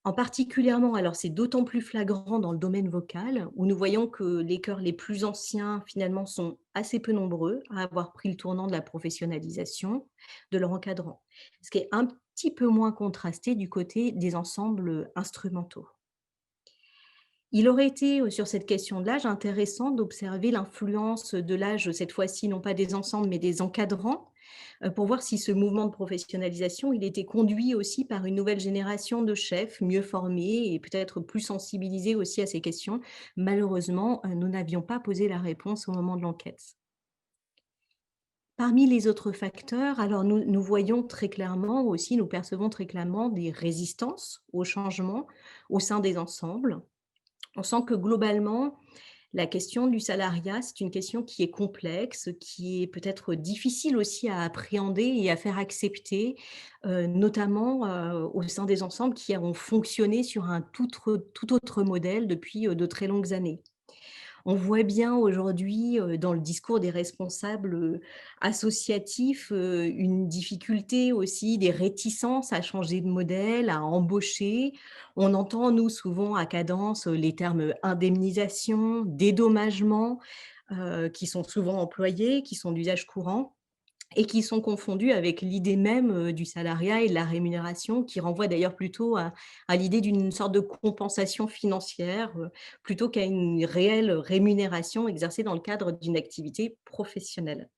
Speaker 2: En particulièrement, alors c'est d'autant plus flagrant dans le domaine vocal, où nous voyons que les chœurs les plus anciens, finalement, sont assez peu nombreux à avoir pris le tournant de la professionnalisation de leur encadrant. Ce qui est un petit peu moins contrasté du côté des ensembles instrumentaux. Il aurait été, sur cette question de l'âge, intéressant d'observer l'influence de l'âge, cette fois-ci, non pas des ensembles, mais des encadrants, pour voir si ce mouvement de professionnalisation, il était conduit aussi par une nouvelle génération de chefs mieux formés et peut-être plus sensibilisés aussi à ces questions. Malheureusement, nous n'avions pas posé la réponse au moment de l'enquête. Parmi les autres facteurs, alors nous voyons très clairement aussi, nous percevons très clairement des résistances au changement au sein des ensembles. On sent que globalement, la question du salariat, c'est une question qui est complexe, qui est peut-être difficile aussi à appréhender et à faire accepter, notamment au sein des ensembles qui ont fonctionné sur un tout autre modèle depuis de très longues années. On voit bien aujourd'hui, dans le discours des responsables, associatifs, une difficulté aussi, des réticences à changer de modèle, à embaucher. On entend, nous, souvent à Cadence, les termes indemnisation, dédommagement, qui sont souvent employés, qui sont d'usage courant et qui sont confondus avec l'idée même du salariat et de la rémunération, qui renvoie d'ailleurs plutôt à l'idée d'une sorte de compensation financière, plutôt qu'à une réelle rémunération exercée dans le cadre d'une activité professionnelle.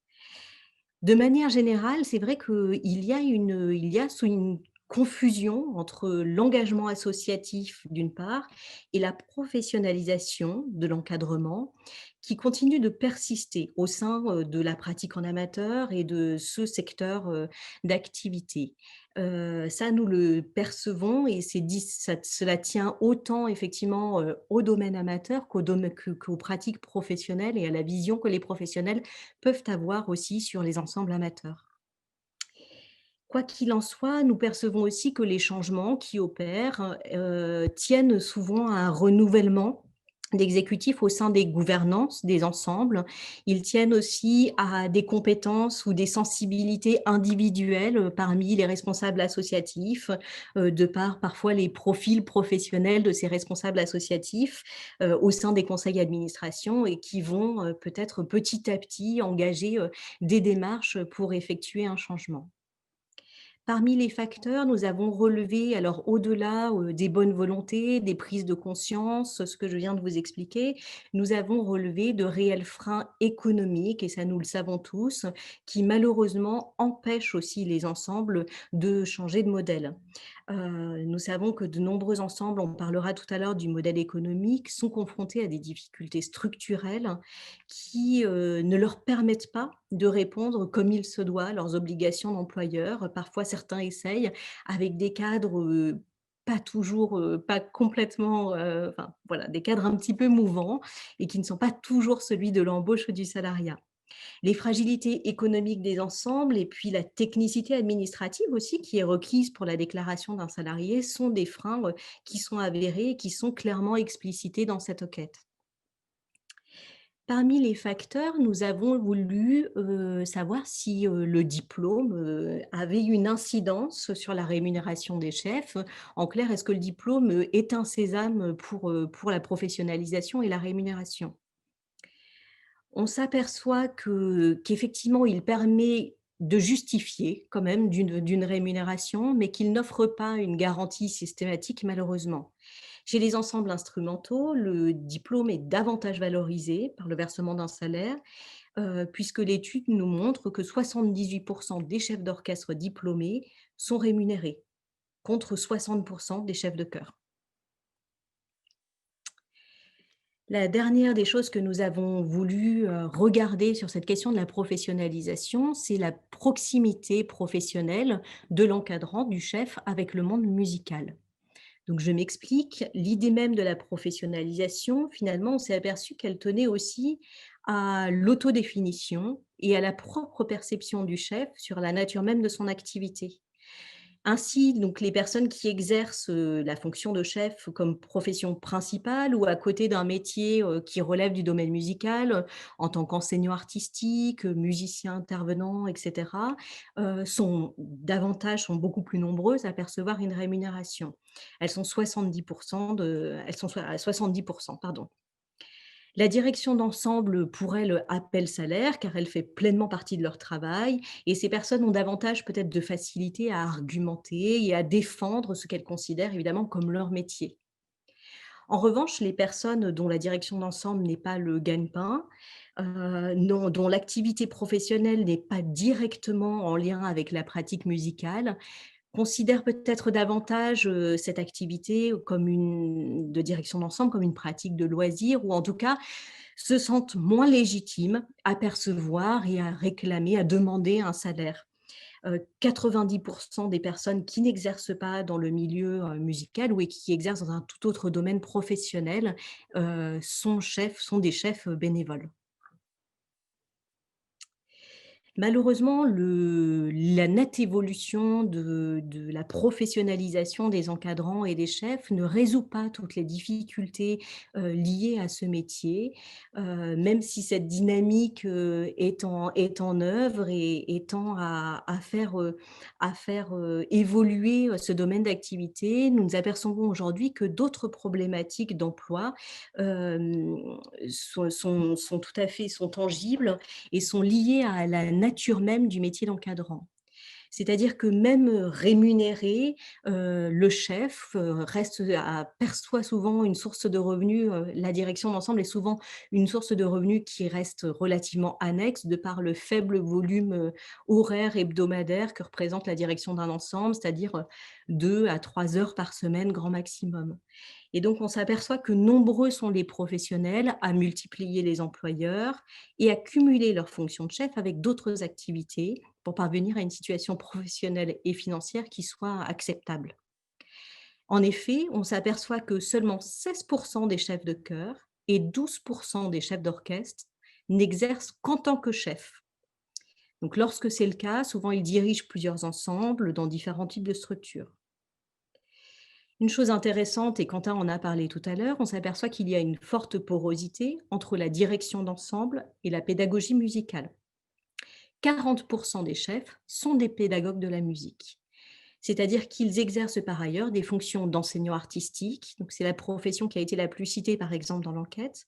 Speaker 2: De manière générale, c'est vrai qu'il y a une confusion entre l'engagement associatif d'une part et la professionnalisation de l'encadrement qui continue de persister au sein de la pratique en amateur et de ce secteur d'activité. Ça, nous le percevons et cela tient autant effectivement au domaine amateur qu'aux pratiques professionnelles et à la vision que les professionnels peuvent avoir aussi sur les ensembles amateurs. Quoi qu'il en soit, nous percevons aussi que les changements qui opèrent tiennent souvent à un renouvellement d'exécutifs au sein des gouvernances des ensembles. Ils tiennent aussi à des compétences ou des sensibilités individuelles parmi les responsables associatifs, de par parfois les profils professionnels de ces responsables associatifs au sein des conseils d'administration et qui vont peut-être petit à petit engager des démarches pour effectuer un changement. Parmi les facteurs, nous avons relevé, alors au-delà des bonnes volontés, des prises de conscience, ce que je viens de vous expliquer, nous avons relevé de réels freins économiques, et ça nous le savons tous, qui malheureusement empêchent aussi les ensembles de changer de modèle. Nous savons que de nombreux ensembles, on parlera tout à l'heure du modèle économique, sont confrontés à des difficultés structurelles qui ne leur permettent pas de répondre comme il se doit à leurs obligations d'employeur. Parfois, certains essayent avec des cadres pas toujours, pas complètement, enfin voilà, des cadres un petit peu mouvants et qui ne sont pas toujours celui de l'embauche ou du salariat. Les fragilités économiques des ensembles et puis la technicité administrative aussi qui est requise pour la déclaration d'un salarié sont des freins qui sont avérés et qui sont clairement explicités dans cette enquête. Parmi les facteurs, nous avons voulu savoir si le diplôme avait une incidence sur la rémunération des chefs. En clair, est-ce que le diplôme est un sésame pour la professionnalisation et la rémunération? On s'aperçoit qu'effectivement, il permet de justifier quand même d'une rémunération, mais qu'il n'offre pas une garantie systématique malheureusement. Chez les ensembles instrumentaux, le diplôme est davantage valorisé par le versement d'un salaire, puisque l'étude nous montre que 78 des chefs d'orchestre diplômés sont rémunérés, contre 60 des chefs de chœur. La dernière des choses que nous avons voulu regarder sur cette question de la professionnalisation, c'est la proximité professionnelle de l'encadrant, du chef, avec le monde musical. Donc je m'explique, l'idée même de la professionnalisation, finalement, on s'est aperçu qu'elle tenait aussi à l'autodéfinition et à la propre perception du chef sur la nature même de son activité. Ainsi, donc, les personnes qui exercent la fonction de chef comme profession principale ou à côté d'un métier qui relève du domaine musical, en tant qu'enseignant artistique, musicien intervenant, etc., sont beaucoup plus nombreuses à percevoir une rémunération. Elles sont 70%, elles sont à 70%, pardon. La direction d'ensemble, pour elles, appelle salaire, car elle fait pleinement partie de leur travail et ces personnes ont davantage peut-être de facilité à argumenter et à défendre ce qu'elles considèrent évidemment comme leur métier. En revanche, les personnes dont la direction d'ensemble n'est pas le gagne-pain, dont l'activité professionnelle n'est pas directement en lien avec la pratique musicale, considèrent peut-être davantage cette activité comme de direction d'ensemble, comme une pratique de loisir, ou en tout cas se sentent moins légitimes à percevoir et à réclamer, à demander un salaire. 90% des personnes qui n'exercent pas dans le milieu musical ou qui exercent dans un tout autre domaine professionnel sont des chefs bénévoles. Malheureusement, la nette évolution de la professionnalisation des encadrants et des chefs ne résout pas toutes les difficultés liées à ce métier, même si cette dynamique est en œuvre et tend à faire évoluer ce domaine d'activité. Nous nous apercevons aujourd'hui que d'autres problématiques d'emploi sont tout à fait tangibles et sont liées à la nature même du métier d'encadrant. C'est-à-dire que même rémunéré, le chef perçoit souvent une source de revenus, la direction d'ensemble est souvent une source de revenus qui reste relativement annexe de par le faible volume horaire hebdomadaire que représente la direction d'un ensemble, c'est-à-dire 2 à 3 heures par semaine grand maximum. Et donc, on s'aperçoit que nombreux sont les professionnels à multiplier les employeurs et à cumuler leurs fonctions de chef avec d'autres activités pour parvenir à une situation professionnelle et financière qui soit acceptable. En effet, on s'aperçoit que seulement 16% des chefs de chœur et 12% des chefs d'orchestre n'exercent qu'en tant que chef. Donc, lorsque c'est le cas, souvent ils dirigent plusieurs ensembles dans différents types de structures. Une chose intéressante, et Quentin en a parlé tout à l'heure, on s'aperçoit qu'il y a une forte porosité entre la direction d'ensemble et la pédagogie musicale. 40% des chefs sont des pédagogues de la musique. C'est-à-dire qu'ils exercent par ailleurs des fonctions d'enseignants artistiques. Donc c'est la profession qui a été la plus citée, par exemple, dans l'enquête.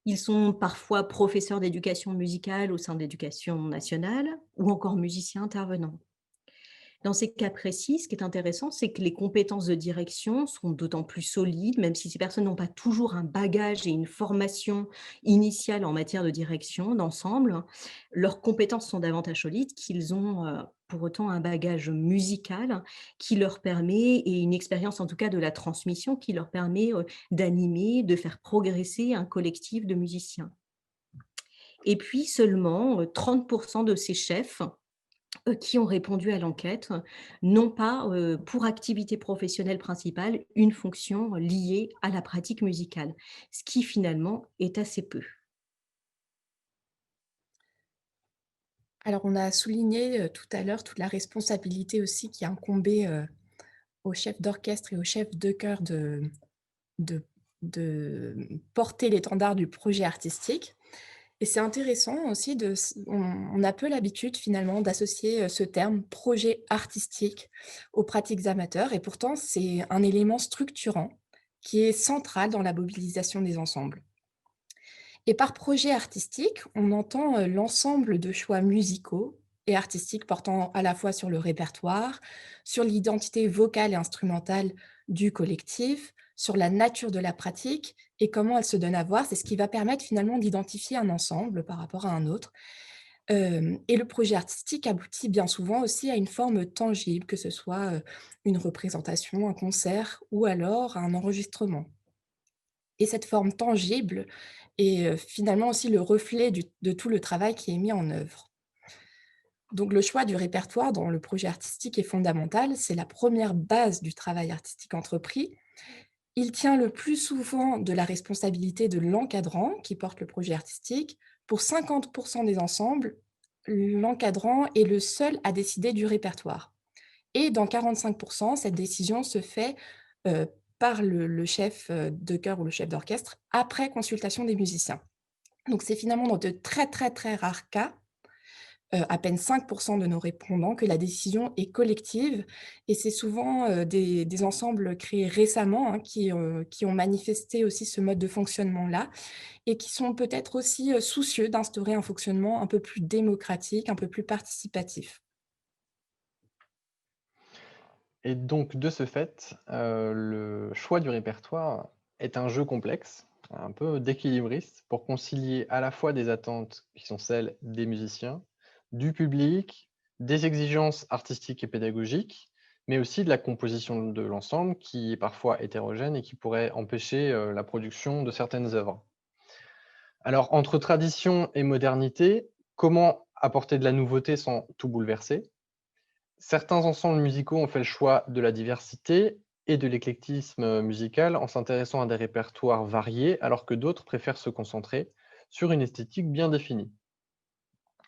Speaker 2: Ils sont parfois professeurs d'éducation musicale au sein de l'éducation nationale ou encore musiciens intervenants. Dans ces cas précis, ce qui est intéressant, c'est que les compétences de direction sont d'autant plus solides, même si ces personnes n'ont pas toujours un bagage et une formation initiale en matière de direction d'ensemble. Leurs compétences sont davantage solides qu'ils ont pour autant un bagage musical qui leur permet, et une expérience en tout cas de la transmission qui leur permet d'animer, de faire progresser un collectif de musiciens. Et puis seulement 30% de ces chefs qui ont répondu à l'enquête n'ont pas, pour activité professionnelle principale, une fonction liée à la pratique musicale, ce qui finalement est assez peu.
Speaker 3: Alors, on a souligné tout à l'heure toute la responsabilité aussi qui incombait au chef d'orchestre et au chef de chœur de, de porter l'étendard du projet artistique. Et c'est intéressant aussi, on a peu l'habitude finalement d'associer ce terme projet artistique aux pratiques amateurs, et pourtant c'est un élément structurant qui est central dans la mobilisation des ensembles. Et par projet artistique, on entend l'ensemble de choix musicaux et artistiques portant à la fois sur le répertoire, sur l'identité vocale et instrumentale du collectif, sur la nature de la pratique et comment elle se donne à voir. C'est ce qui va permettre finalement d'identifier un ensemble par rapport à un autre. Et le projet artistique aboutit bien souvent aussi à une forme tangible, que ce soit une représentation, un concert ou alors un enregistrement. Et cette forme tangible est, finalement aussi le reflet de tout le travail qui est mis en œuvre. Donc le choix du répertoire dans le projet artistique est fondamental, c'est la première base du travail artistique entrepris. Il tient le plus souvent de la responsabilité de l'encadrant qui porte le projet artistique. Pour 50% des ensembles, l'encadrant est le seul à décider du répertoire. Et dans 45%, cette décision se fait par le chef de chœur ou le chef d'orchestre après consultation des musiciens. Donc c'est finalement dans de très très très rares cas, à peine 5% de nos répondants, que la décision est collective, et c'est souvent des ensembles créés récemment hein, qui ont manifesté aussi ce mode de fonctionnement-là et qui sont peut-être aussi soucieux d'instaurer un fonctionnement un peu plus démocratique, un peu plus participatif.
Speaker 4: Et donc, de ce fait, le choix du répertoire est un jeu complexe, un peu d'équilibriste, pour concilier à la fois des attentes qui sont celles des musiciens, du public, des exigences artistiques et pédagogiques, mais aussi de la composition de l'ensemble qui est parfois hétérogène et qui pourrait empêcher la production de certaines œuvres. Alors, entre tradition et modernité, comment apporter de la nouveauté sans tout bouleverser? Certains ensembles musicaux ont fait le choix de la diversité et de l'éclectisme musical en s'intéressant à des répertoires variés, alors que d'autres préfèrent se concentrer sur une esthétique bien définie.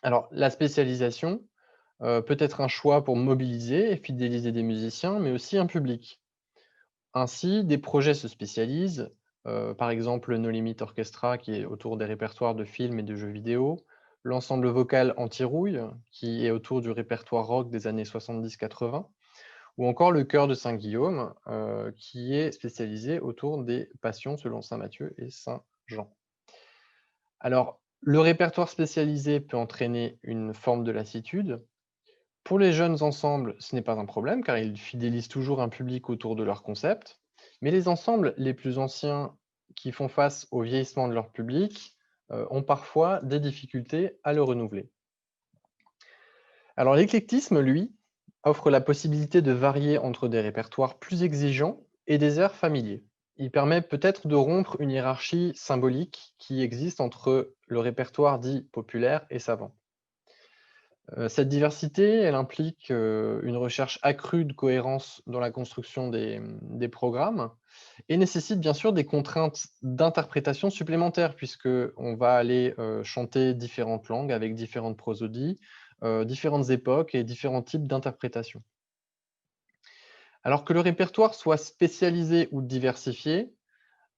Speaker 4: Alors, la spécialisation peut être un choix pour mobiliser et fidéliser des musiciens, mais aussi un public. Ainsi, des projets se spécialisent, par exemple No Limit Orchestra qui est autour des répertoires de films et de jeux vidéo, l'ensemble vocal Anti-Rouille qui est autour du répertoire rock des années 70-80, ou encore le chœur de Saint-Guillaume qui est spécialisé autour des passions selon Saint Matthieu et Saint Jean. Alors, le répertoire spécialisé peut entraîner une forme de lassitude. Pour les jeunes ensembles, ce n'est pas un problème car ils fidélisent toujours un public autour de leur concept. Mais les ensembles les plus anciens qui font face au vieillissement de leur public ont parfois des difficultés à le renouveler. Alors l'éclectisme, lui, offre la possibilité de varier entre des répertoires plus exigeants et des airs familiers. Il permet peut-être de rompre une hiérarchie symbolique qui existe entre le répertoire dit populaire et savant. Cette diversité, elle implique une recherche accrue de cohérence dans la construction des programmes et nécessite bien sûr des contraintes d'interprétation supplémentaires puisqu'on va aller chanter différentes langues avec différentes prosodies, différentes époques et différents types d'interprétations. Alors que le répertoire soit spécialisé ou diversifié,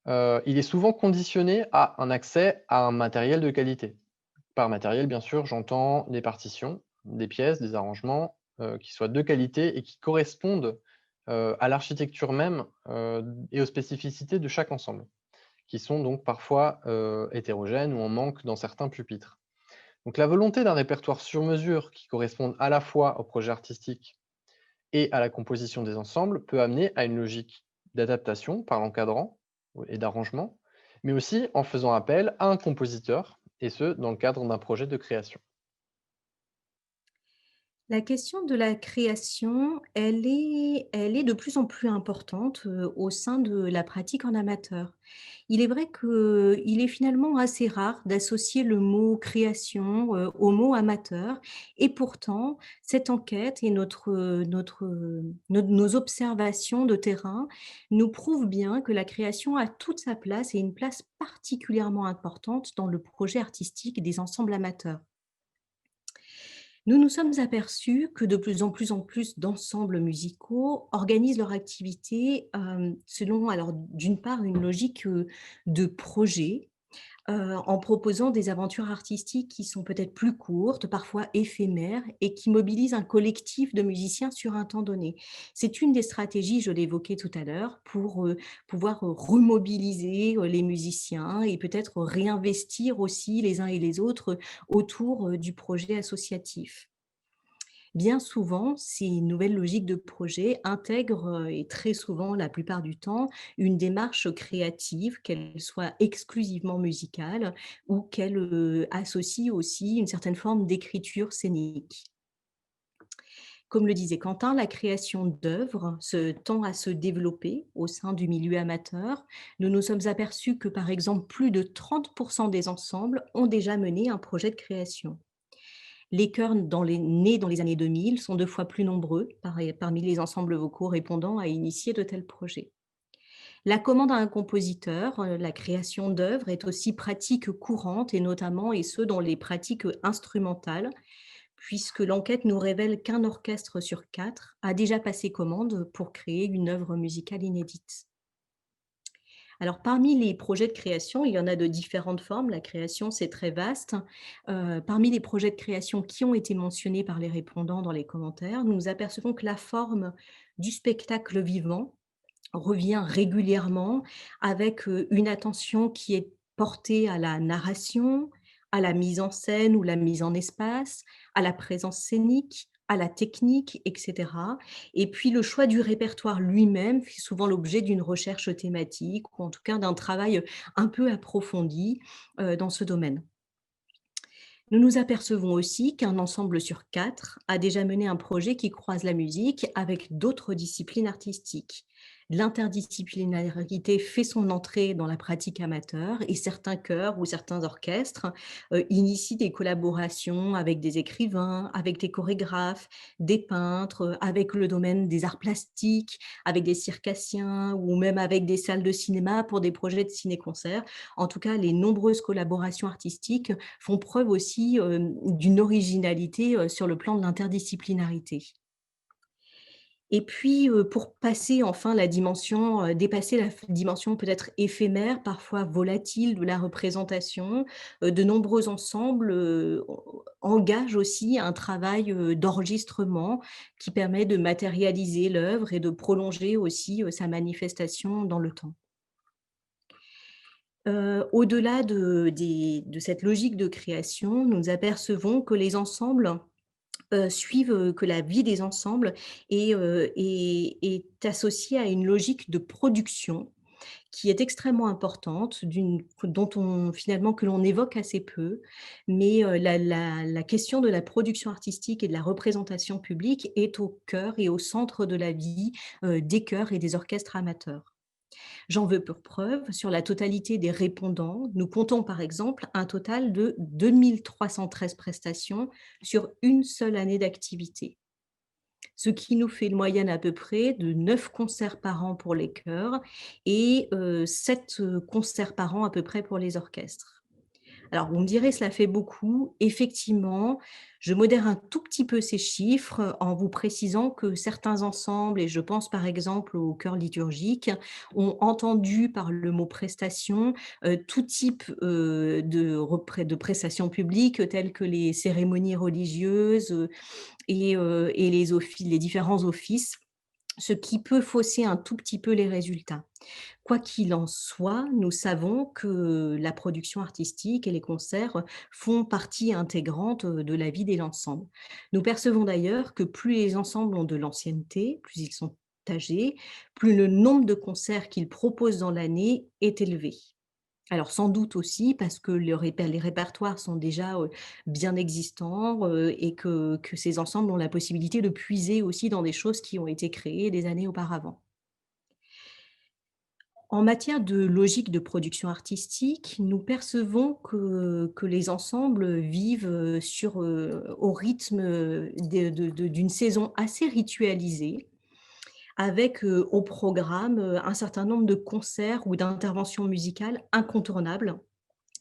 Speaker 4: il est souvent conditionné à un accès à un matériel de qualité. Par matériel, bien sûr, j'entends des partitions, des pièces, des arrangements, qui soient de qualité et qui correspondent, à l'architecture même, et aux spécificités de chaque ensemble, qui sont donc parfois, hétérogènes ou en manque dans certains pupitres. Donc la volonté d'un répertoire sur mesure qui corresponde à la fois au projet artistique et à la composition des ensembles peut amener à une logique d'adaptation par l'encadrant et d'arrangement, mais aussi en faisant appel à un compositeur, et ce, dans le cadre d'un projet de création.
Speaker 2: La question de la création, elle est de plus en plus importante, au sein de la pratique en amateur. Il est vrai qu'il est finalement assez rare d'associer le mot création, au mot amateur et pourtant cette enquête et nos observations de terrain nous prouvent bien que la création a toute sa place et une place particulièrement importante dans le projet artistique des ensembles amateurs. Nous nous sommes aperçus que de plus en plus d'ensembles musicaux organisent leur activité, selon alors d'une part une logique, de projet, en proposant des aventures artistiques qui sont peut-être plus courtes, parfois éphémères et qui mobilisent un collectif de musiciens sur un temps donné. C'est une des stratégies, je l'évoquais tout à l'heure, pour, pouvoir, remobiliser, les musiciens et peut-être réinvestir aussi les uns et les autres, autour, du projet associatif. Bien souvent, ces nouvelles logiques de projet intègrent, et très souvent, la plupart du temps, une démarche créative, qu'elle soit exclusivement musicale ou qu'elle, associe aussi une certaine forme d'écriture scénique. Comme le disait Quentin, la création d'œuvres tend à se développer au sein du milieu amateur. Nous nous sommes aperçus que, par exemple, plus de 30% des ensembles ont déjà mené un projet de création. Les chœurs nés dans les années 2000 sont 2 fois plus nombreux parmi les ensembles vocaux répondant à initier de tels projets. La commande à un compositeur, la création d'œuvres est aussi pratique courante et notamment et ce dans les pratiques instrumentales, puisque l'enquête nous révèle qu'un orchestre sur 4 a déjà passé commande pour créer une œuvre musicale inédite. Alors, parmi les projets de création, il y en a de différentes formes. La création, c'est très vaste. Parmi les projets de création qui ont été mentionnés par les répondants dans les commentaires, nous nous apercevons que la forme du spectacle vivant revient régulièrement avec, une attention qui est portée à la narration, à la mise en scène ou la mise en espace, à la présence scénique, à la technique et cetera. Et puis le choix du répertoire lui-même fait souvent l'objet d'une recherche thématique ou en tout cas d'un travail, un peu approfondi, dans ce domaine. Nous nous apercevons aussi qu'un ensemble sur 4 a déjà mené un projet qui croise la musique avec d'autres disciplines artistiques. L'interdisciplinarité fait son entrée dans la pratique amateur et certains chœurs ou certains orchestres initient des collaborations avec des écrivains, avec des chorégraphes, des peintres, avec le domaine des arts plastiques, avec des circassiens ou même avec des salles de cinéma pour des projets de ciné-concert. En tout cas, les nombreuses collaborations artistiques font preuve aussi, d'une originalité, sur le plan de l'interdisciplinarité. Et puis, pour passer enfin la dimension, dépasser la dimension peut-être éphémère, parfois volatile de la représentation, de nombreux ensembles, engagent aussi un travail, d'enregistrement qui permet de matérialiser l'œuvre et de prolonger aussi, sa manifestation dans le temps. Au-delà de cette logique de création, nous apercevons que les ensembles, suivent, que la vie des ensembles est associée à une logique de production qui est extrêmement importante, dont on finalement que l'on évoque assez peu. Mais, la question de la production artistique et de la représentation publique est au cœur et au centre de la vie, des chœurs et des orchestres amateurs. J'en veux pour preuve, sur la totalité des répondants, nous comptons par exemple un total de 2 313 prestations sur une seule année d'activité, ce qui nous fait une moyenne à peu près de 9 concerts par an pour les chœurs et 7 concerts par an à peu près pour les orchestres. Alors, vous me direz, cela fait beaucoup. Effectivement, je modère un tout petit peu ces chiffres en vous précisant que certains ensembles, et je pense par exemple au chœur liturgique, ont entendu par le mot prestation tout type de prestations publiques telles que les cérémonies religieuses et les différents offices, ce qui peut fausser un tout petit peu les résultats. Quoi qu'il en soit, nous savons que la production artistique et les concerts font partie intégrante de la vie des ensembles. Nous percevons d'ailleurs que plus les ensembles ont de l'ancienneté, plus ils sont âgés, plus le nombre de concerts qu'ils proposent dans l'année est élevé. Alors sans doute aussi parce que les répertoires sont déjà bien existants et que ces ensembles ont la possibilité de puiser aussi dans des choses qui ont été créées des années auparavant. En matière de logique de production artistique, nous percevons que les ensembles vivent au rythme d'une saison assez ritualisée, avec au programme un certain nombre de concerts ou d'interventions musicales incontournables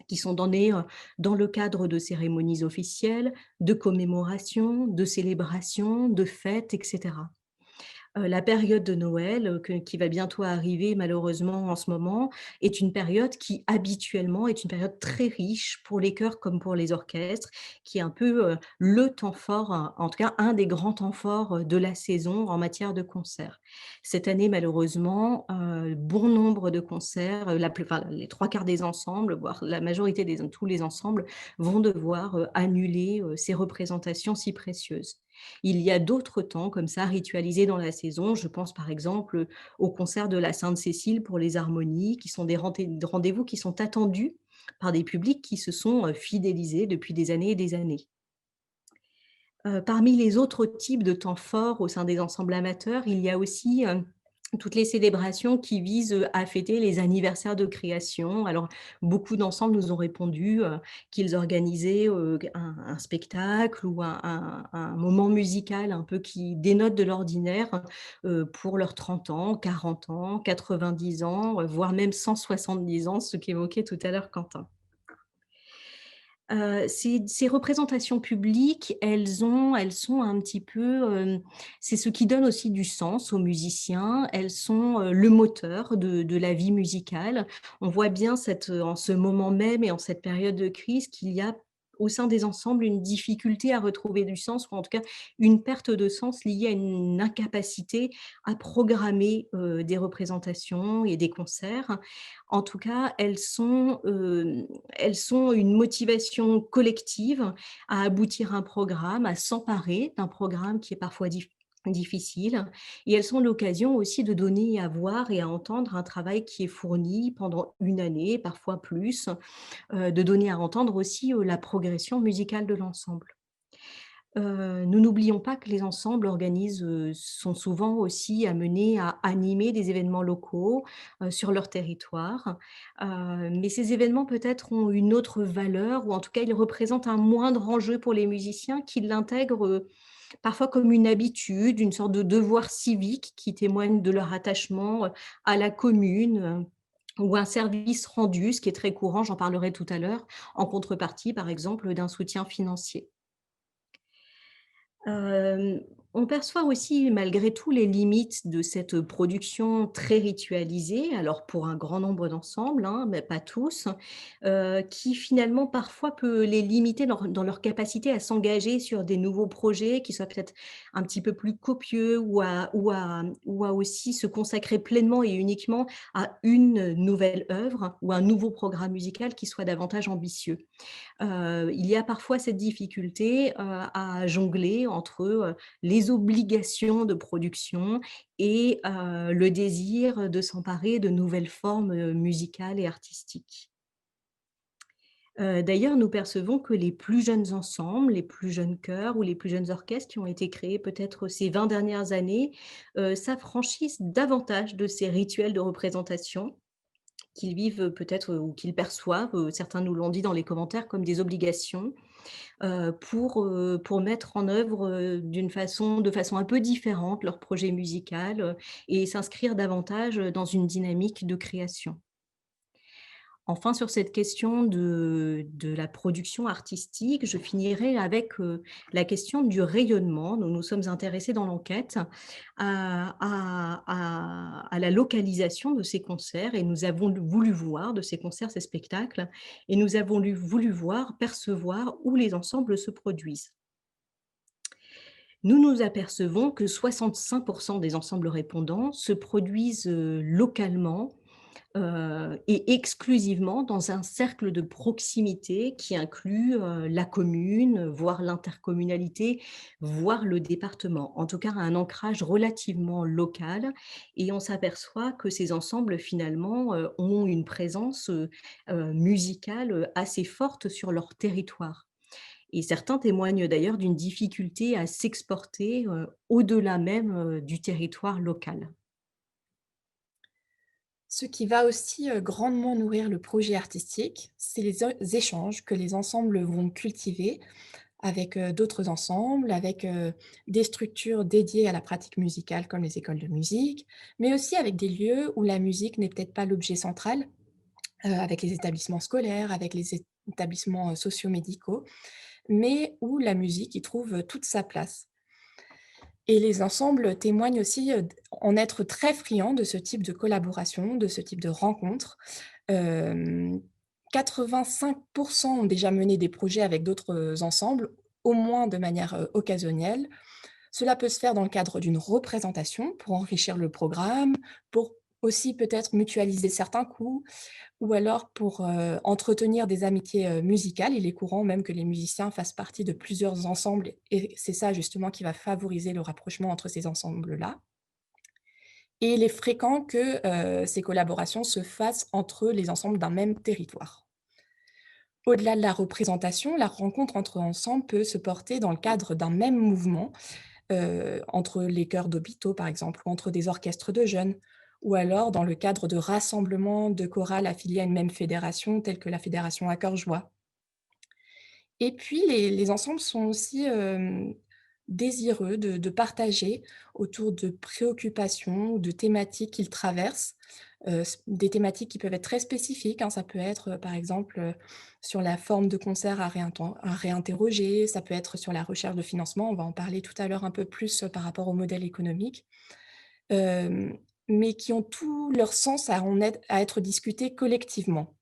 Speaker 2: qui sont donnés dans le cadre de cérémonies officielles, de commémorations, de célébrations, de fêtes, etc. La période de Noël, qui va bientôt arriver malheureusement en ce moment, est une période qui habituellement est une période très riche pour les chœurs comme pour les orchestres, qui est un peu, le temps fort, en tout cas un des grands temps forts, de la saison en matière de concerts. Cette année malheureusement, bon nombre de concerts, les 3/4 des ensembles, voire la majorité tous les ensembles vont devoir, annuler, ces représentations si précieuses. Il y a d'autres temps comme ça ritualisés dans la saison. Je pense par exemple au concert de la Sainte-Cécile pour les harmonies, qui sont des rendez-vous qui sont attendus par des publics qui se sont fidélisés depuis des années et des années. Parmi les autres types de temps forts au sein des ensembles amateurs, il y a aussi toutes les célébrations qui visent à fêter les anniversaires de création. Alors, beaucoup d'ensembles nous ont répondu qu'ils organisaient un spectacle ou un moment musical un peu qui dénote de l'ordinaire pour leurs 30 ans, 40 ans, 90 ans, voire même 170 ans, ce qu'évoquait tout à l'heure Quentin. Ces représentations publiques, elles sont un petit peu, c'est ce qui donne aussi du sens aux musiciens. Elles sont, le moteur de la vie musicale. On voit bien en ce moment même et en cette période de crise qu'il y a au sein des ensembles une difficulté à retrouver du sens ou en tout cas une perte de sens liée à une incapacité à programmer, des représentations et des concerts. En tout cas, elles sont une motivation collective à aboutir à un programme, à s'emparer d'un programme qui est parfois difficile et elles sont l'occasion aussi de donner à voir et à entendre un travail qui est fourni pendant une année, parfois plus, de donner à entendre aussi, la progression musicale de l'ensemble. Nous n'oublions pas que les ensembles sont souvent aussi amenés à animer des événements locaux, sur leur territoire. Mais ces événements peut-être ont une autre valeur ou en tout cas ils représentent un moindre enjeu pour les musiciens qui l'intègrent, parfois comme une habitude, une sorte de devoir civique qui témoigne de leur attachement, à la commune, ou un service rendu, ce qui est très courant, j'en parlerai tout à l'heure, en contrepartie par exemple d'un soutien financier. Hem, on perçoit aussi malgré tout les limites de cette production très ritualisée, alors pour un grand nombre d'ensembles, hein, mais pas tous, qui finalement parfois peut les limiter dans leur capacité à s'engager sur des nouveaux projets qui soient peut-être un petit peu plus copieux ou à aussi se consacrer pleinement et uniquement à une nouvelle œuvre ou un nouveau programme musical qui soit davantage ambitieux. Il y a parfois cette difficulté, à jongler entre, les obligations de production et le désir de s'emparer de nouvelles formes, musicales et artistiques. D'ailleurs, nous percevons que les plus jeunes ensembles, les plus jeunes chœurs ou les plus jeunes orchestres qui ont été créés peut-être ces 20 dernières années, s'affranchissent davantage de ces rituels de représentation qu'ils vivent peut-être ou qu'ils perçoivent, certains nous l'ont dit dans les commentaires, comme des obligations, pour mettre en œuvre, de façon un peu différente leur projet musical, et s'inscrire davantage, dans une dynamique de création. Enfin, sur cette question de la production artistique, je finirai avec la question du rayonnement. Nous nous sommes intéressés dans l'enquête à la localisation de ces concerts et nous avons voulu voir de ces concerts, ces spectacles, et nous avons voulu voir, percevoir où les ensembles se produisent. Nous nous apercevons que 65% des ensembles répondants se produisent localement et exclusivement dans un cercle de proximité qui inclut la commune, voire l'intercommunalité, voire le département. En tout cas, un ancrage relativement local, et on s'aperçoit que ces ensembles, finalement, ont une présence musicale assez forte sur leur territoire. Et certains témoignent d'ailleurs d'une difficulté à s'exporter au-delà même du territoire local.
Speaker 3: Ce qui va aussi grandement nourrir le projet artistique, c'est les échanges que les ensembles vont cultiver avec d'autres ensembles, avec des structures dédiées à la pratique musicale comme les écoles de musique, mais aussi avec des lieux où la musique n'est peut-être pas l'objet central, avec les établissements scolaires, avec les établissements socio-médicaux, mais où la musique y trouve toute sa place. Et les ensembles témoignent aussi en être très friands de ce type de collaboration, de ce type de rencontres. 85% ont déjà mené des projets avec d'autres ensembles, au moins de manière occasionnelle. Cela peut se faire dans le cadre d'une représentation pour enrichir le programme, pour aussi peut-être mutualiser certains coûts, ou alors pour entretenir des amitiés musicales. Il est courant même que les musiciens fassent partie de plusieurs ensembles et c'est ça justement qui va favoriser le rapprochement entre ces ensembles-là. Et il est fréquent que ces collaborations se fassent entre les ensembles d'un même territoire. Au-delà de la représentation, la rencontre entre ensembles peut se porter dans le cadre d'un même mouvement, entre les chœurs d'hôpitaux par exemple, ou entre des orchestres de jeunes, ou alors dans le cadre de rassemblements de chorales affiliées à une même fédération, telle que la fédération à cœur joie. Et puis les ensembles sont aussi désireux de partager autour de préoccupations ou de thématiques qu'ils traversent, des thématiques qui peuvent être très spécifiques, hein. Ça peut être, par exemple, sur la forme de concert à réinterroger, ça peut être sur la recherche de financement, on va en parler tout à l'heure un peu plus, par rapport au modèle économique, hem, mais qui ont tout leur sens à être discutés collectivement.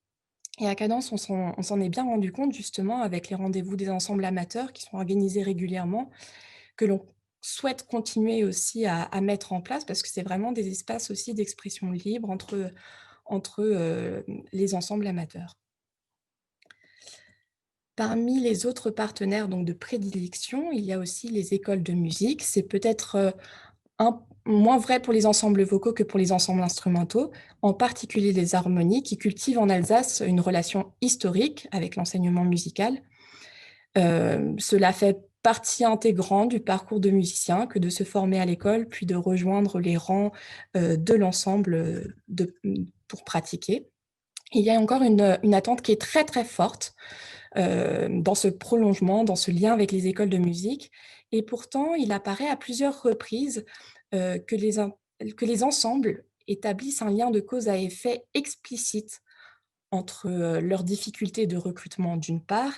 Speaker 3: Et à Cadence, on s'en est bien rendu compte justement avec les rendez-vous des ensembles amateurs qui sont organisés régulièrement, que l'on souhaite continuer aussi à mettre en place parce que c'est vraiment des espaces aussi d'expression libre entre les ensembles amateurs. Parmi les autres partenaires donc de prédilection, il y a aussi les écoles de musique. C'est peut-être, moins vrai pour les ensembles vocaux que pour les ensembles instrumentaux, en particulier les harmonies qui cultivent en Alsace une relation historique avec l'enseignement musical. Cela fait partie intégrante du parcours de musicien que de se former à l'école, puis de rejoindre les rangs, de l'ensemble, pour pratiquer. Il y a encore une attente qui est très, très forte, dans ce prolongement, dans ce lien avec les écoles de musique et pourtant il apparaît à plusieurs reprises, que les ensembles établissent un lien de cause à effet explicite entre, leurs difficultés de recrutement d'une part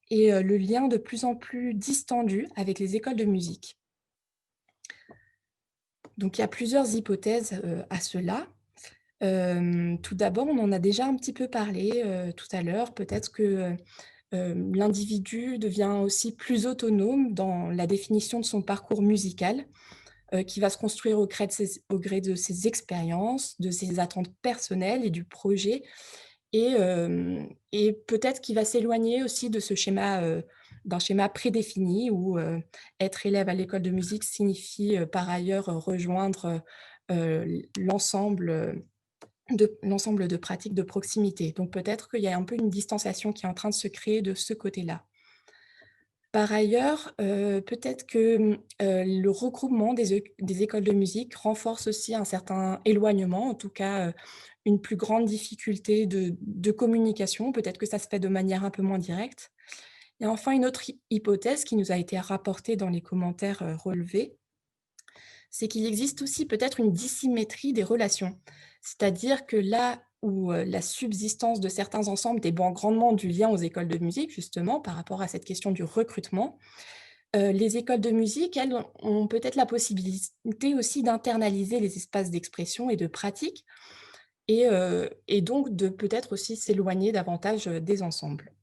Speaker 3: et le lien de plus en plus distendu avec les écoles de musique. Donc il y a plusieurs hypothèses, à cela. Tout d'abord, on en a déjà un petit peu parlé, tout à l'heure, peut-être que, l'individu devient aussi plus autonome dans la définition de son parcours musical, qui va se construire au gré de ses expériences, de ses attentes personnelles et du projet et peut-être qu'il va s'éloigner aussi de ce schéma, d'un schéma prédéfini où, être élève à l'école de musique signifie, par ailleurs, rejoindre, l'ensemble de pratiques de proximité. Donc peut-être qu'il y a un peu une distanciation qui est en train de se créer de ce côté-là. Par ailleurs, peut-être que, le regroupement des écoles de musique renforce aussi un certain éloignement, en tout cas, une plus grande difficulté de communication. Peut-être que ça se fait de manière un peu moins directe. Et enfin, une autre hypothèse qui nous a été rapportée dans les commentaires, relevés, c'est qu'il existe aussi peut-être une dissymétrie des relations. C'est-à-dire que là où la subsistance de certains ensembles dépend grandement du lien aux écoles de musique, justement, par rapport à cette question du recrutement. Les écoles de musique, elles, ont peut-être la possibilité aussi d'internaliser les espaces d'expression et de pratique, et donc de peut-être aussi s'éloigner davantage des ensembles.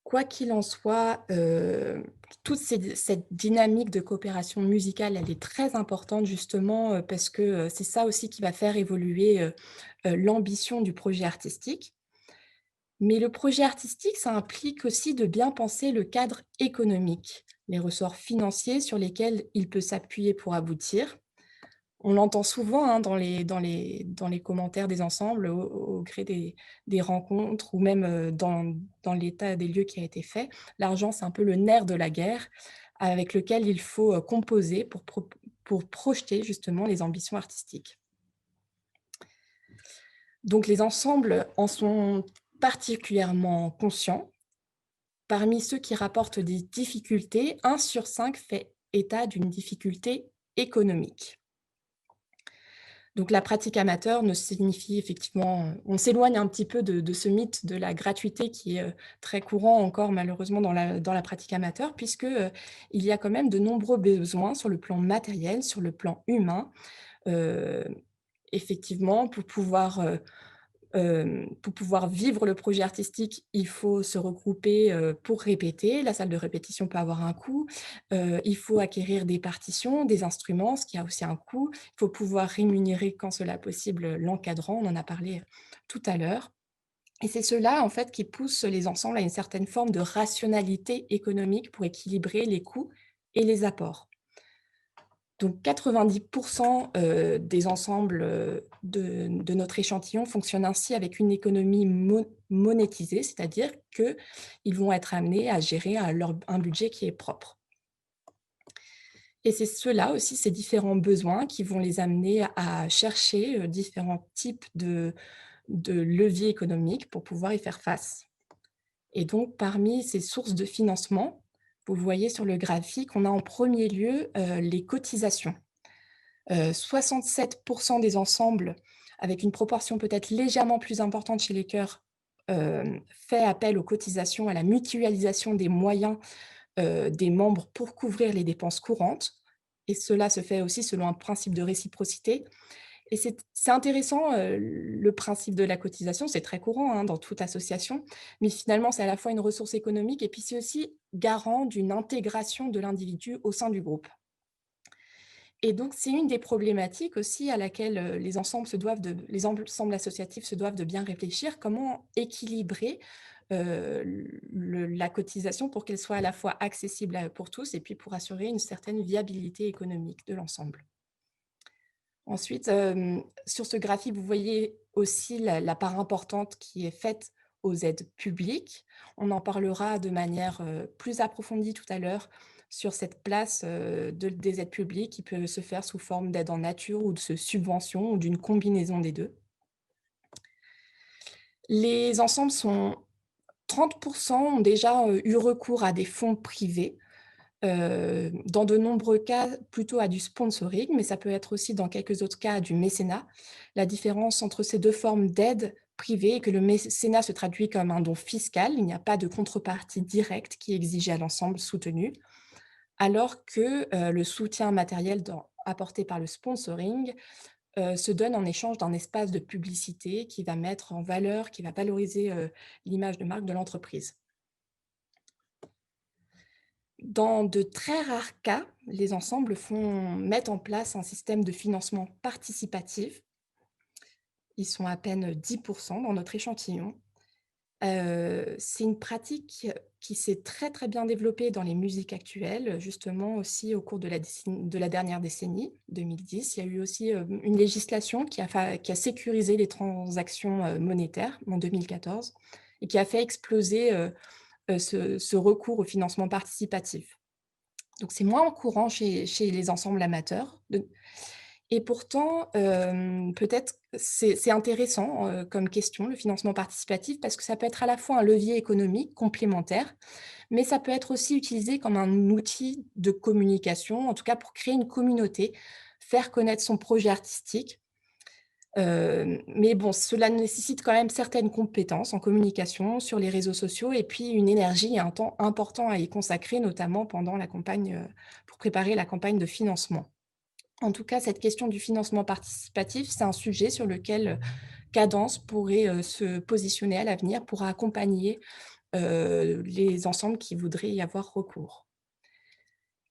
Speaker 3: Quoi qu'il en soit, cette dynamique de coopération musicale, elle est très importante justement, parce que, c'est ça aussi qui va faire évoluer, l'ambition du projet artistique. Mais le projet artistique, ça implique aussi de bien penser le cadre économique, les ressorts financiers sur lesquels il peut s'appuyer pour aboutir. On l'entend souvent, hein, dans les commentaires des ensembles au gré des rencontres ou même, dans l'état des lieux qui a été fait. L'argent, c'est un peu le nerf de la guerre avec lequel il faut, composer pour projeter justement les ambitions artistiques. Donc les ensembles en sont particulièrement conscients. Parmi ceux qui rapportent des difficultés, 1 sur 5 fait état d'une difficulté économique. Donc la pratique amateur ne signifie effectivement, on s'éloigne un petit peu de ce mythe de la gratuité qui est, très courant encore malheureusement dans la pratique amateur puisque, il y a quand même de nombreux besoins sur le plan matériel, sur le plan humain. Heu, Effectivement, pour pouvoir vivre le projet artistique, il faut se regrouper, pour répéter. La salle de répétition peut avoir un coût. Il faut acquérir des partitions, des instruments, ce qui a aussi un coût. Il faut pouvoir rémunérer, quand cela est possible, l'encadrant, on en a parlé tout à l'heure. Et c'est cela, en fait, qui pousse les ensembles à une certaine forme de rationalité économique pour équilibrer les coûts et les apports. Donc 90 des ensembles, de notre échantillon fonctionnent ainsi avec une économie monétisée, c'est-à-dire qu'ils vont être amenés à gérer un budget qui est propre. Et c'est cela aussi, ces différents besoins qui vont les amener à chercher, différents types de leviers économiques pour pouvoir y faire face. Et donc parmi ces sources de financement, vous voyez sur le graphique, on a en premier lieu, les cotisations. 67 des ensembles, avec une proportion peut-être légèrement plus importante chez les chœurs, fait appel aux cotisations, à la mutualisation des moyens, des membres pour couvrir les dépenses courantes, et cela se fait aussi selon un principe de réciprocité. Et c'est intéressant, le principe de la cotisation, c'est très courant, hein, dans toute association, mais finalement, c'est à la fois une ressource économique et puis c'est aussi garant d'une intégration de l'individu au sein du groupe. Et donc, c'est une des problématiques aussi à laquelle, les ensembles associatifs se doivent de bien réfléchir. Comment équilibrer, la cotisation pour qu'elle soit à la fois accessible pour tous et puis pour assurer une certaine viabilité économique de l'ensemble. Ensuite, sur ce graphique, vous voyez aussi la part importante qui est faite aux aides publiques. On en parlera de manière, plus approfondie tout à l'heure sur cette place, des aides publiques qui peut se faire sous forme d'aide en nature ou de subventions ou d'une combinaison des 2. Les ensembles sont 30 ont déjà, eu recours à des fonds privés. Dans de nombreux cas, plutôt à du sponsoring, mais ça peut être aussi dans quelques autres cas du mécénat. La différence entre ces 2 formes d'aide privée est que le mécénat se traduit comme un don fiscal, il n'y a pas de contrepartie directe qui est exigée à l'ensemble soutenu, alors que, le soutien matériel apporté par le sponsoring, se donne en échange d'un espace de publicité qui va mettre en valeur, qui va valoriser, l'image de marque de l'entreprise. Dans de très rares cas, les ensembles mettent en place un système de financement participatif. Ils sont à peine 10 dans notre échantillon. C'est une pratique qui s'est très, très bien développée dans les musiques actuelles, justement aussi au cours de la dernière décennie, 2010. Il y a eu aussi, une législation qui a sécurisé les transactions, monétaires en 2014 et qui a fait exploser, ce recours au financement participatif. Donc c'est moins courant chez les ensembles amateurs et pourtant, peut-être c'est intéressant, comme question, le financement participatif, parce que ça peut être à la fois un levier économique complémentaire, mais ça peut être aussi utilisé comme un outil de communication, en tout cas pour créer une communauté, faire connaître son projet artistique. Mais bon, cela nécessite quand même certaines compétences en communication sur les réseaux sociaux et puis une énergie et un temps important à y consacrer, notamment pendant la campagne, pour préparer la campagne de financement. En tout cas, cette question du financement participatif, c'est un sujet sur lequel, Cadence pourrait, se positionner à l'avenir pour accompagner, les ensembles qui voudraient y avoir recours.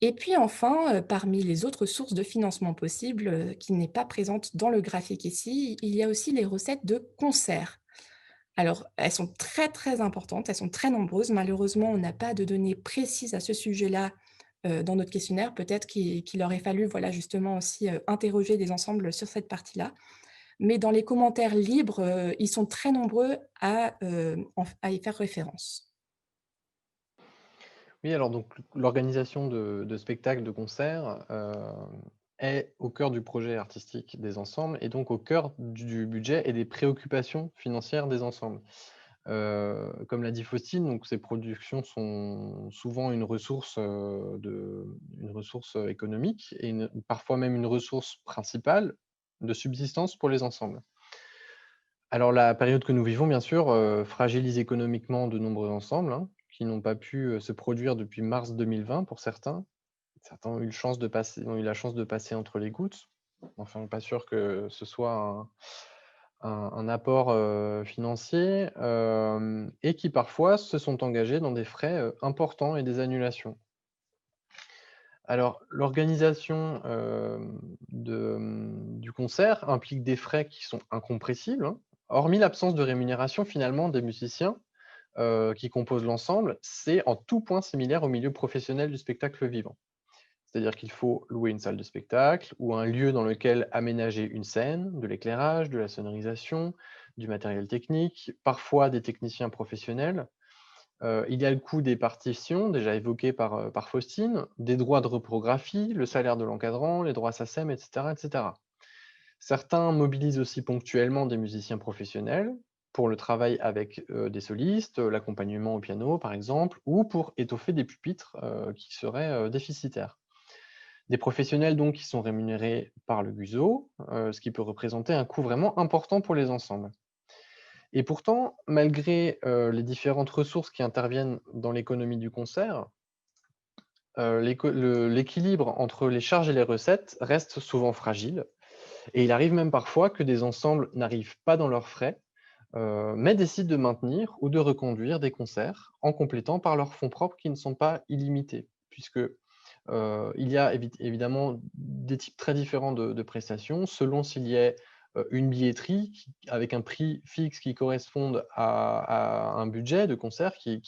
Speaker 3: Et puis enfin, parmi les autres sources de financement possibles, qui n'est pas présente dans le graphique ici, il y a aussi les recettes de concerts. Alors, elles sont très, très importantes, elles sont très nombreuses. Malheureusement, on n'a pas de données précises à ce sujet-là, dans notre questionnaire. Peut-être qu'il aurait fallu, voilà, justement aussi, interroger des ensembles sur cette partie-là. Mais dans les commentaires libres, ils sont très nombreux à y faire référence.
Speaker 4: Oui, alors donc l'organisation de spectacles, de concerts, est au cœur du projet artistique des ensembles et donc au cœur du budget et des préoccupations financières des ensembles. Comme l'a dit Faustine, donc ces productions sont souvent une ressource, économique et parfois même une ressource principale de subsistance pour les ensembles. Alors la période que nous vivons, bien sûr, fragilise économiquement de nombreux ensembles, hein, qui n'ont pas pu, se produire depuis mars 2020 pour certains. Certains ont eu la chance de passer entre les gouttes. Enfin, pas sûr que ce soit un apport, financier, et qui parfois se sont engagés dans des frais, importants et des annulations. Alors l'organisation, du concert implique des frais qui sont incompressibles, hein. Hormis l'absence de rémunération finalement des musiciens, qui composent l'ensemble, c'est en tout point similaire au milieu professionnel du spectacle vivant. C'est-à-dire qu'il faut louer une salle de spectacle ou un lieu dans lequel aménager une scène, de l'éclairage, de la sonorisation, du matériel technique, parfois des techniciens professionnels. Il y a le coût des partitions, déjà évoqué par Faustine, des droits de reprographie, le salaire de l'encadrant, les droits SACEM, etc., etc. Certains mobilisent aussi ponctuellement des musiciens professionnels pour le travail avec des solistes, l'accompagnement au piano par exemple, ou pour étoffer des pupitres qui seraient déficitaires. Des professionnels donc qui sont rémunérés par le GUSO, ce qui peut représenter un coût vraiment important pour les ensembles. Et pourtant, malgré les différentes ressources qui interviennent dans l'économie du concert, l'équilibre entre les charges et les recettes reste souvent fragile. Et il arrive même parfois que des ensembles n'arrivent pas dans leurs frais, mais décident de maintenir ou de reconduire des concerts en complétant par leurs fonds propres qui ne sont pas illimités, puisque il y a évidemment des types très différents de prestations, selon s'il y a une billetterie avec un prix fixe qui corresponde à un budget de concert qui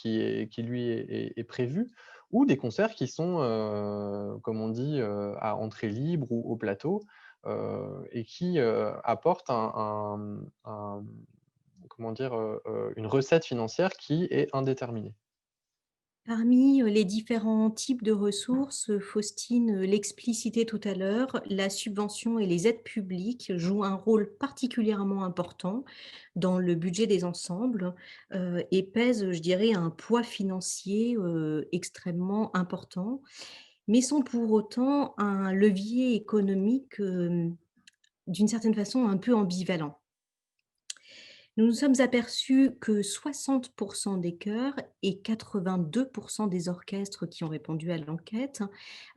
Speaker 4: lui est prévu, ou des concerts qui sont, comme on dit, à entrée libre ou au plateau, et qui apportent comment dire, une recette financière qui est indéterminée.
Speaker 2: Parmi, les différents types de ressources, Faustine, l'explicitait tout à l'heure, la subvention et les aides publiques jouent un rôle particulièrement important dans le budget des ensembles, et pèsent, je dirais, un poids financier, extrêmement important, mais sont pour autant un levier économique, d'une certaine façon un peu ambivalent. Nous nous sommes aperçus que 60 des chœurs et 82 des orchestres qui ont répondu à l'enquête,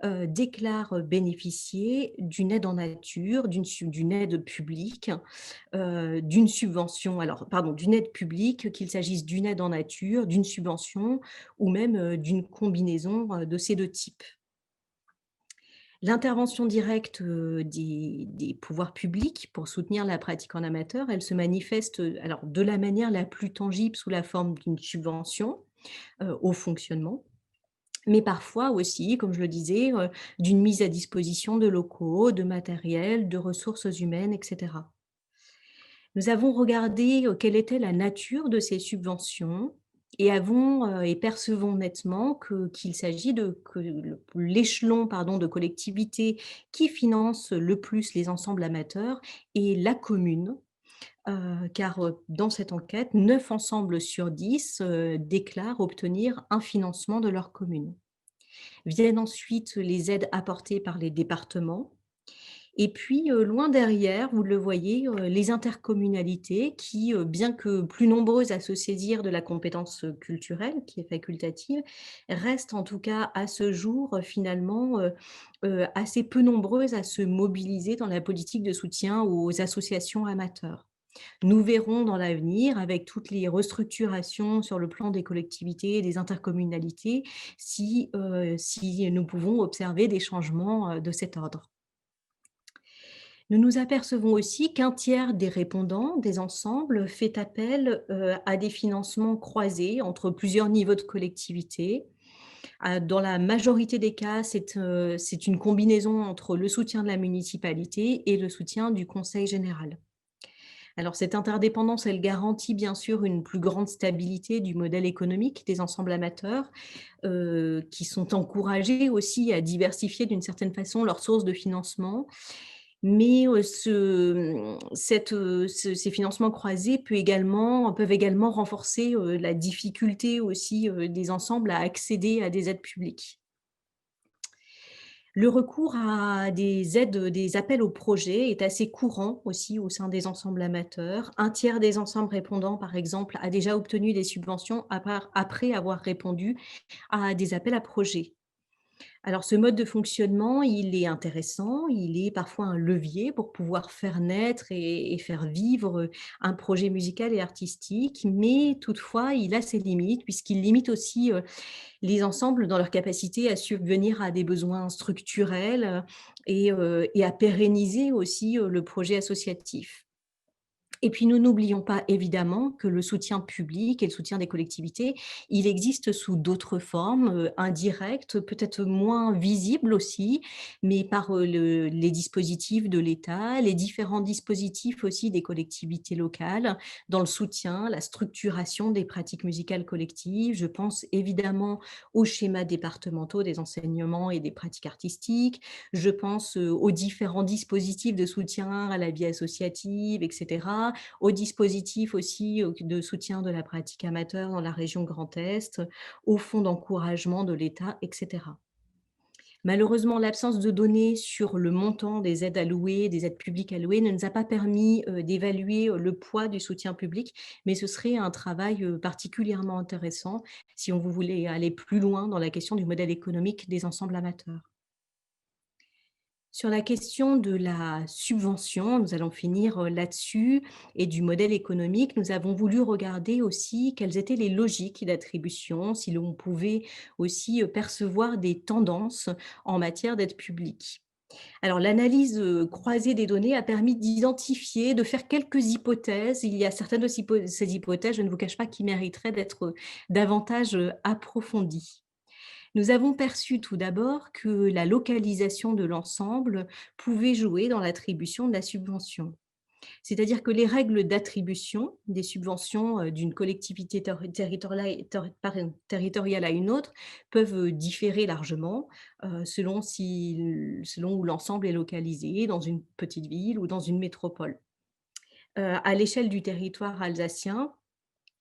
Speaker 2: déclarent bénéficier d'une aide en nature, d'une aide publique, d'une subvention alors pardon, d'une aide publique, qu'il s'agisse d'une aide en nature, d'une subvention ou même, d'une combinaison, de ces 2 types. L'intervention directe, des pouvoirs publics pour soutenir la pratique en amateur, elle se manifeste, alors de la manière la plus tangible sous la forme d'une subvention, au fonctionnement, mais parfois aussi, comme je le disais, d'une mise à disposition de locaux, de matériel, de ressources humaines et cetera. Nous avons regardé, quelle était la nature de ces subventions et et percevons nettement qu'il s'agit que l'échelon, pardon, de collectivités qui finance le plus les ensembles amateurs est la commune, car, dans cette enquête, 9 ensembles sur 10 déclarent obtenir un financement de leur commune. Viennent ensuite les aides apportées par les départements Et puis, loin derrière, vous le voyez, les intercommunalités qui, bien que plus nombreuses à se saisir de la compétence culturelle, qui est facultative, restent en tout cas à ce jour, finalement, assez peu nombreuses à se mobiliser dans la politique de soutien aux associations amateurs. Nous verrons dans l'avenir, avec toutes les restructurations sur le plan des collectivités et des intercommunalités, si nous pouvons observer des changements, de cet ordre. Nous nous apercevons aussi qu'un tiers des répondants des ensembles fait appel à des financements croisés entre plusieurs niveaux de collectivité. Dans la majorité des cas, c'est une combinaison entre le soutien de la municipalité et le soutien du conseil général. Alors, cette interdépendance, elle garantit bien sûr une plus grande stabilité du modèle économique des ensembles amateurs, qui sont encouragés aussi à diversifier d'une certaine façon leurs sources de financement. Mais ces financements croisés peuvent également renforcer la difficulté aussi des ensembles à accéder à des aides publiques. Le recours à des aides, des appels aux projets est assez courant aussi au sein des ensembles amateurs. Un tiers des ensembles répondants, par exemple, a déjà obtenu des subventions après avoir répondu à des appels à projets. Alors, ce mode de fonctionnement, il est intéressant, il est parfois un levier pour pouvoir faire naître et faire vivre un projet musical et artistique, mais toutefois, il a ses limites puisqu'il limite aussi les ensembles dans leur capacité à subvenir à des besoins structurels et à pérenniser aussi le projet associatif. Et puis, nous n'oublions pas évidemment que le soutien public et le soutien des collectivités, il existe sous d'autres formes, indirectes, peut-être moins visibles aussi, mais par les dispositifs de l'État, les différents dispositifs aussi des collectivités locales, dans le soutien, la structuration des pratiques musicales collectives. Je pense évidemment aux schémas départementaux des enseignements et des pratiques artistiques. Je pense aux différents dispositifs de soutien à la vie associative, etc., aux dispositifs aussi de soutien de la pratique amateur dans la région Grand Est, aux fonds d'encouragement de l'État, etc. Malheureusement, l'absence de données sur le montant des aides allouées, des aides publiques allouées, ne nous a pas permis d'évaluer le poids du soutien public, mais ce serait un travail particulièrement intéressant si on voulait aller plus loin dans la question du modèle économique des ensembles amateurs. Sur la question de la subvention, nous allons finir là-dessus, et du modèle économique, nous avons voulu regarder aussi quelles étaient les logiques d'attribution, si l'on pouvait aussi percevoir des tendances en matière d'aide publique. Alors, l'analyse croisée des données a permis d'identifier, de faire quelques hypothèses. Il y a certaines de ces hypothèses, je ne vous cache pas, qui mériteraient d'être davantage approfondies. Nous avons perçu tout d'abord que la localisation de l'ensemble pouvait jouer dans l'attribution de la subvention. C'est-à-dire que les règles d'attribution des subventions d'une collectivité territoriale à une autre peuvent différer largement selon où l'ensemble est localisé, dans une petite ville ou dans une métropole. À l'échelle du territoire alsacien,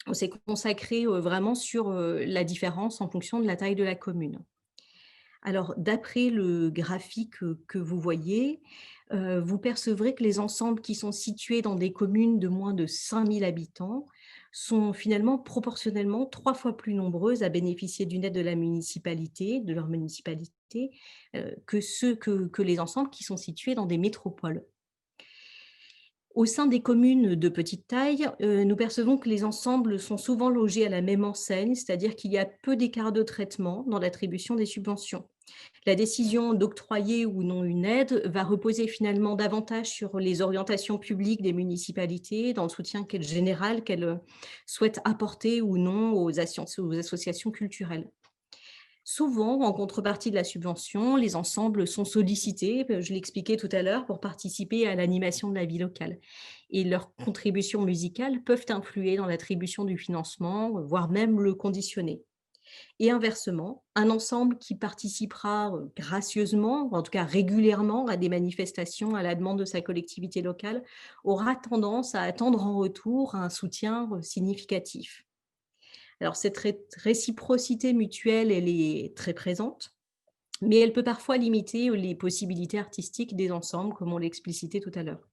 Speaker 2: on s'est consacré vraiment sur la différence en fonction de la taille de la commune. Alors, d'après le graphique que vous voyez, vous percevrez que les ensembles qui sont situés dans des communes de moins de 5000 habitants sont finalement proportionnellement 3 fois plus nombreuses à bénéficier d'une aide de la municipalité, de leur municipalité, que les ensembles qui sont situés dans des métropoles. Au sein des communes de petite taille, nous percevons que les ensembles sont souvent logés à la même enseigne, c'est-à-dire qu'il y a peu d'écart de traitement dans l'attribution des subventions. La décision d'octroyer ou non une aide va reposer finalement davantage sur les orientations publiques des municipalités, dans le soutien général qu'elles souhaitent apporter ou non aux associations culturelles. Souvent, en contrepartie de la subvention, les ensembles sont sollicités, je l'expliquais tout à l'heure, pour participer à l'animation de la vie locale. Et leurs contributions musicales peuvent influer dans l'attribution du financement, voire même le conditionner. Et inversement, un ensemble qui participera gracieusement, ou en tout cas régulièrement, à des manifestations à la demande de sa collectivité locale, aura tendance à attendre en retour un soutien significatif. Alors, cette réciprocité mutuelle, elle est très présente. mais elle peut parfois limiter les possibilités artistiques des ensembles, comme on l'explicitait tout à l'heure.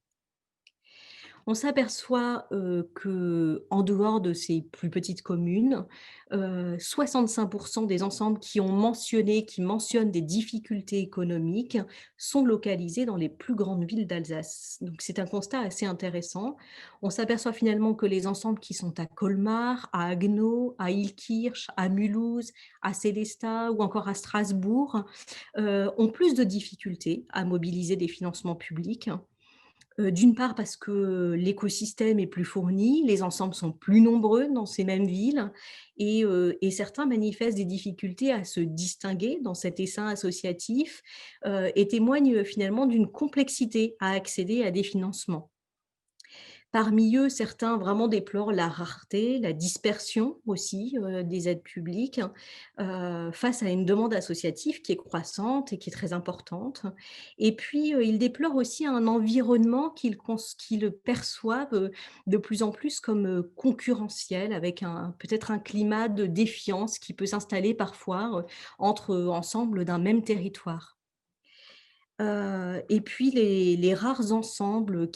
Speaker 2: On s'aperçoit, qu'en dehors de ces plus petites communes, 65 des ensembles qui mentionnent des difficultés économiques sont localisés dans les plus grandes villes d'Alsace. Donc c'est un constat assez intéressant. On s'aperçoit finalement que les ensembles qui sont à Colmar, à Haguenau, à Illkirch, à Mulhouse, à Sélestat ou encore à Strasbourg, ont plus de difficultés à mobiliser des financements publics. D'une part parce que l'écosystème est plus fourni, les ensembles sont plus nombreux dans ces mêmes villes et certains manifestent des difficultés à se distinguer dans cet essaim associatif, et témoignent finalement d'une complexité à accéder à des financements. Parmi eux, certains vraiment déplorent la rareté, la dispersion aussi, des aides publiques, face à une demande associative qui est croissante et qui est très importante. Et puis, ils déplorent aussi un environnement qu'ils perçoivent, de plus en plus comme, concurrentiel, avec peut-être un climat de défiance qui peut s'installer parfois, entre ensembles d'un même territoire. Et puis les rares ensembles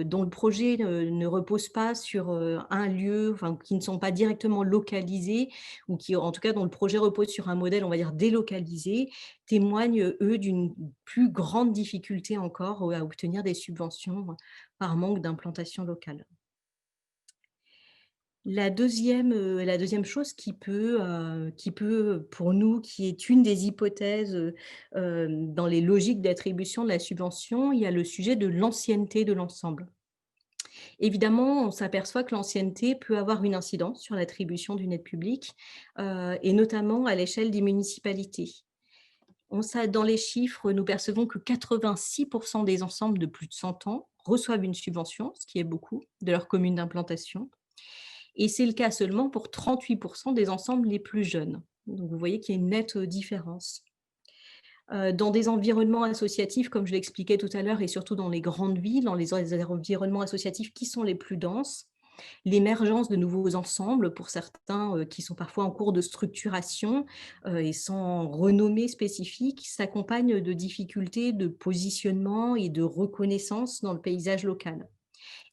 Speaker 2: dont le projet ne repose pas sur, un lieu, enfin qui ne sont pas directement localisés ou qui en tout cas dont le projet repose sur un modèle, on va dire délocalisé, témoignent eux d'une plus grande difficulté encore, à obtenir des subventions, par manque d'implantation locale. La deuxième chose qui peut pour nous, qui est une des hypothèses, dans les logiques d'attribution de la subvention, il y a le sujet de l'ancienneté de l'ensemble. Évidemment, on s'aperçoit que l'ancienneté peut avoir une incidence sur l'attribution d'une aide publique, et notamment à l'échelle des municipalités. Dans les chiffres, nous percevons que 86 des ensembles de plus de 100 ans reçoivent une subvention, ce qui est beaucoup, de leur commune d'implantation. Et c'est le cas seulement pour 38 des ensembles les plus jeunes. Donc vous voyez qu'il y a une nette différence. Dans des environnements associatifs, comme je l'expliquais tout à l'heure, et surtout dans les grandes villes, dans les environnements associatifs qui sont les plus denses, l'émergence de nouveaux ensembles, pour certains qui sont parfois en cours de structuration et sans renommée spécifique, s'accompagne de difficultés de positionnement et de reconnaissance dans le paysage local.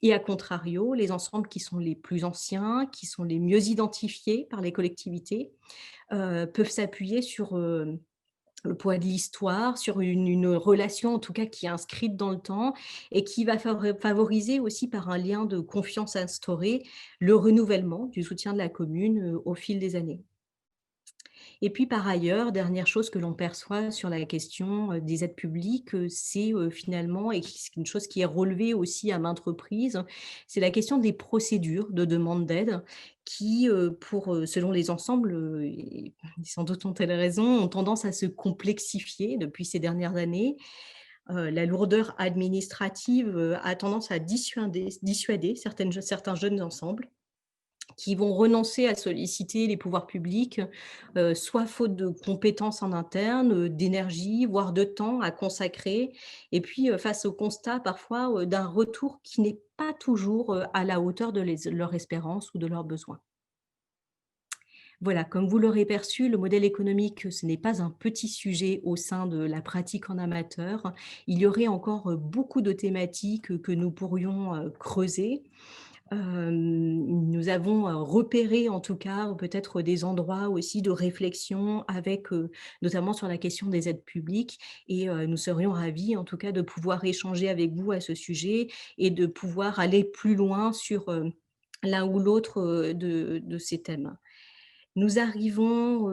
Speaker 2: Et à contrario, les ensembles qui sont les plus anciens, qui sont les mieux identifiés par les collectivités, peuvent s'appuyer sur, le poids de l'histoire, sur une relation en tout cas qui est inscrite dans le temps et qui va favoriser aussi par un lien de confiance instauré, le renouvellement du soutien de la commune, au fil des années. Et puis par ailleurs, dernière chose que l'on perçoit sur la question, des aides publiques, c'est, finalement et c'est une chose qui est relevée aussi à maintes reprises, c'est la question des procédures de demande d'aide qui, selon les ensembles, et sans doute ont-elles raison, ont tendance à se complexifier depuis ces dernières années. La lourdeur administrative, a tendance à dissuader certains jeunes ensembles qui vont renoncer à solliciter les pouvoirs publics, soit faute de compétences en interne, d'énergie, voire de temps à consacrer et puis, face au constat parfois, d'un retour qui n'est pas toujours, à la hauteur de leur espérance ou de leurs besoins. Voilà, comme vous l'aurez perçu, le modèle économique, ce n'est pas un petit sujet au sein de la pratique en amateur. Il y aurait encore, beaucoup de thématiques, que nous pourrions, creuser. Nous avons, repéré en tout cas peut-être des endroits aussi de réflexion avec, notamment sur la question des aides publiques et nous serions ravis en tout cas de pouvoir échanger avec vous à ce sujet et de pouvoir aller plus loin sur, l'un ou l'autre, de ces thèmes. Nous arrivons,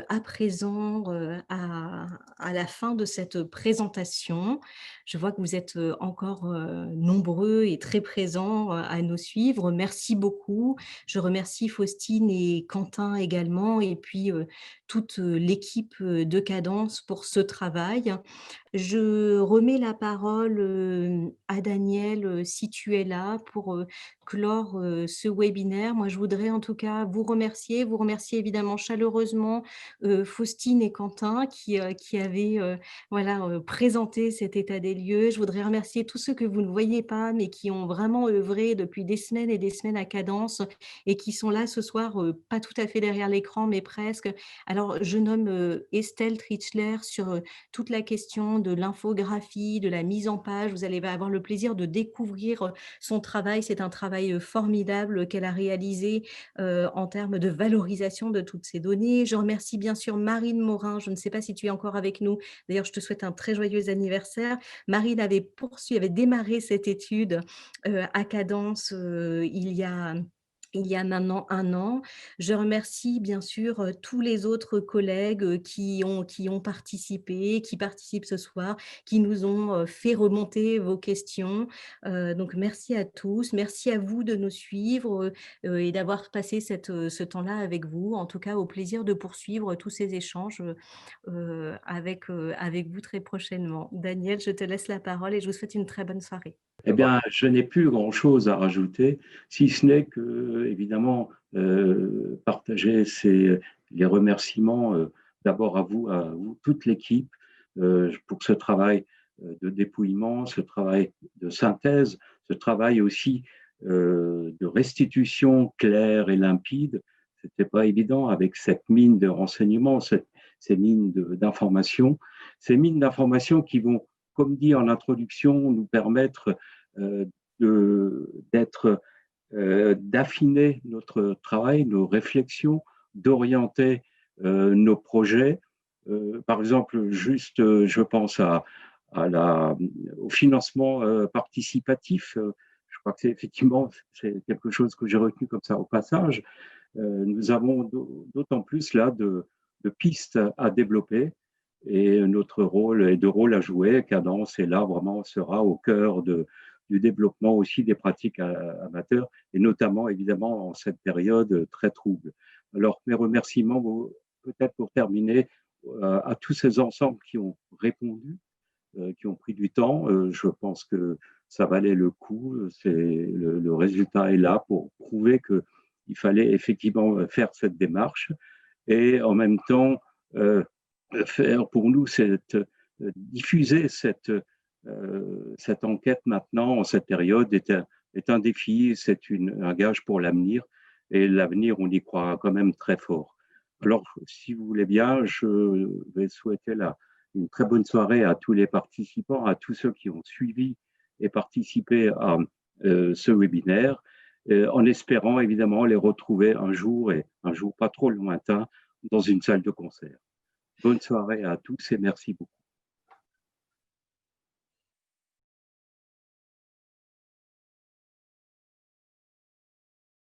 Speaker 2: à présent, à la fin de cette présentation. Je vois que vous êtes, encore, nombreux et très présents, à nous suivre. Merci beaucoup. Je remercie Faustine et Quentin également et puis, toute, l'équipe, de Cadence pour ce travail. Je remets la parole, à Daniel, si tu es là pour, clore, ce webinaire. Moi, je voudrais en tout cas vous remercier évidemment chaleureusement, Faustine et Quentin qui avez présenté cet état des lieux. Je voudrais remercier tous ceux que vous ne voyez pas, mais qui ont vraiment œuvré depuis des semaines et des semaines à Cadence et qui sont là ce soir, pas tout à fait derrière l'écran, mais presque. Alors, je nomme Estelle Trichler sur toute la question de l'infographie, de la mise en page. Vous allez avoir le plaisir de découvrir son travail. C'est un travail formidable qu'elle a réalisé en termes de valorisation de toutes ces données. Je remercie bien sûr Marine Morin. Je ne sais pas si tu es encore avec nous. D'ailleurs, je te souhaite un très joyeux anniversaire. Marine avait démarré cette étude à Cadence il y a maintenant un an. Je remercie bien sûr tous les autres collègues qui ont participé, qui participent ce soir, qui nous ont fait remonter vos questions. Donc merci à tous, merci à vous de nous suivre et d'avoir passé ce temps-là avec vous. En tout cas, au plaisir de poursuivre tous ces échanges avec vous très prochainement. Daniel, je te laisse la parole et je vous souhaite une très bonne soirée.
Speaker 1: Eh bien, je n'ai plus grand-chose à rajouter, si ce n'est que, évidemment, partager les remerciements d'abord à vous, toute l'équipe, pour ce travail de dépouillement, ce travail de synthèse, ce travail aussi de restitution claire et limpide. Ce n'était pas évident avec cette mine de renseignements, ces mines d'informations, qui vont, comme dit en introduction, nous permettre d'affiner notre travail, nos réflexions, d'orienter nos projets. Par exemple, juste, je pense au financement participatif. Je crois que c'est effectivement quelque chose que j'ai retenu comme ça au passage. Nous avons d'autant plus là de pistes à développer. Et notre rôle et de rôle à jouer, Cadence est là vraiment, sera au cœur du développement aussi des pratiques amateurs, et notamment évidemment en cette période très trouble. Alors mes remerciements, peut-être pour terminer, à tous ces ensembles qui ont répondu, qui ont pris du temps. Je pense que ça valait le coup. Le résultat est là pour prouver qu'il fallait effectivement faire cette démarche et en même temps faire pour nous diffuser cette enquête maintenant en cette période est un défi, c'est un gage pour l'avenir, et l'avenir on y croit quand même très fort. Alors si vous voulez bien, je vais souhaiter une très bonne soirée à tous les participants, à tous ceux qui ont suivi et participé à ce webinaire, en espérant évidemment les retrouver un jour, et un jour pas trop lointain, dans une salle de concert. Bonne soirée à tous et merci beaucoup.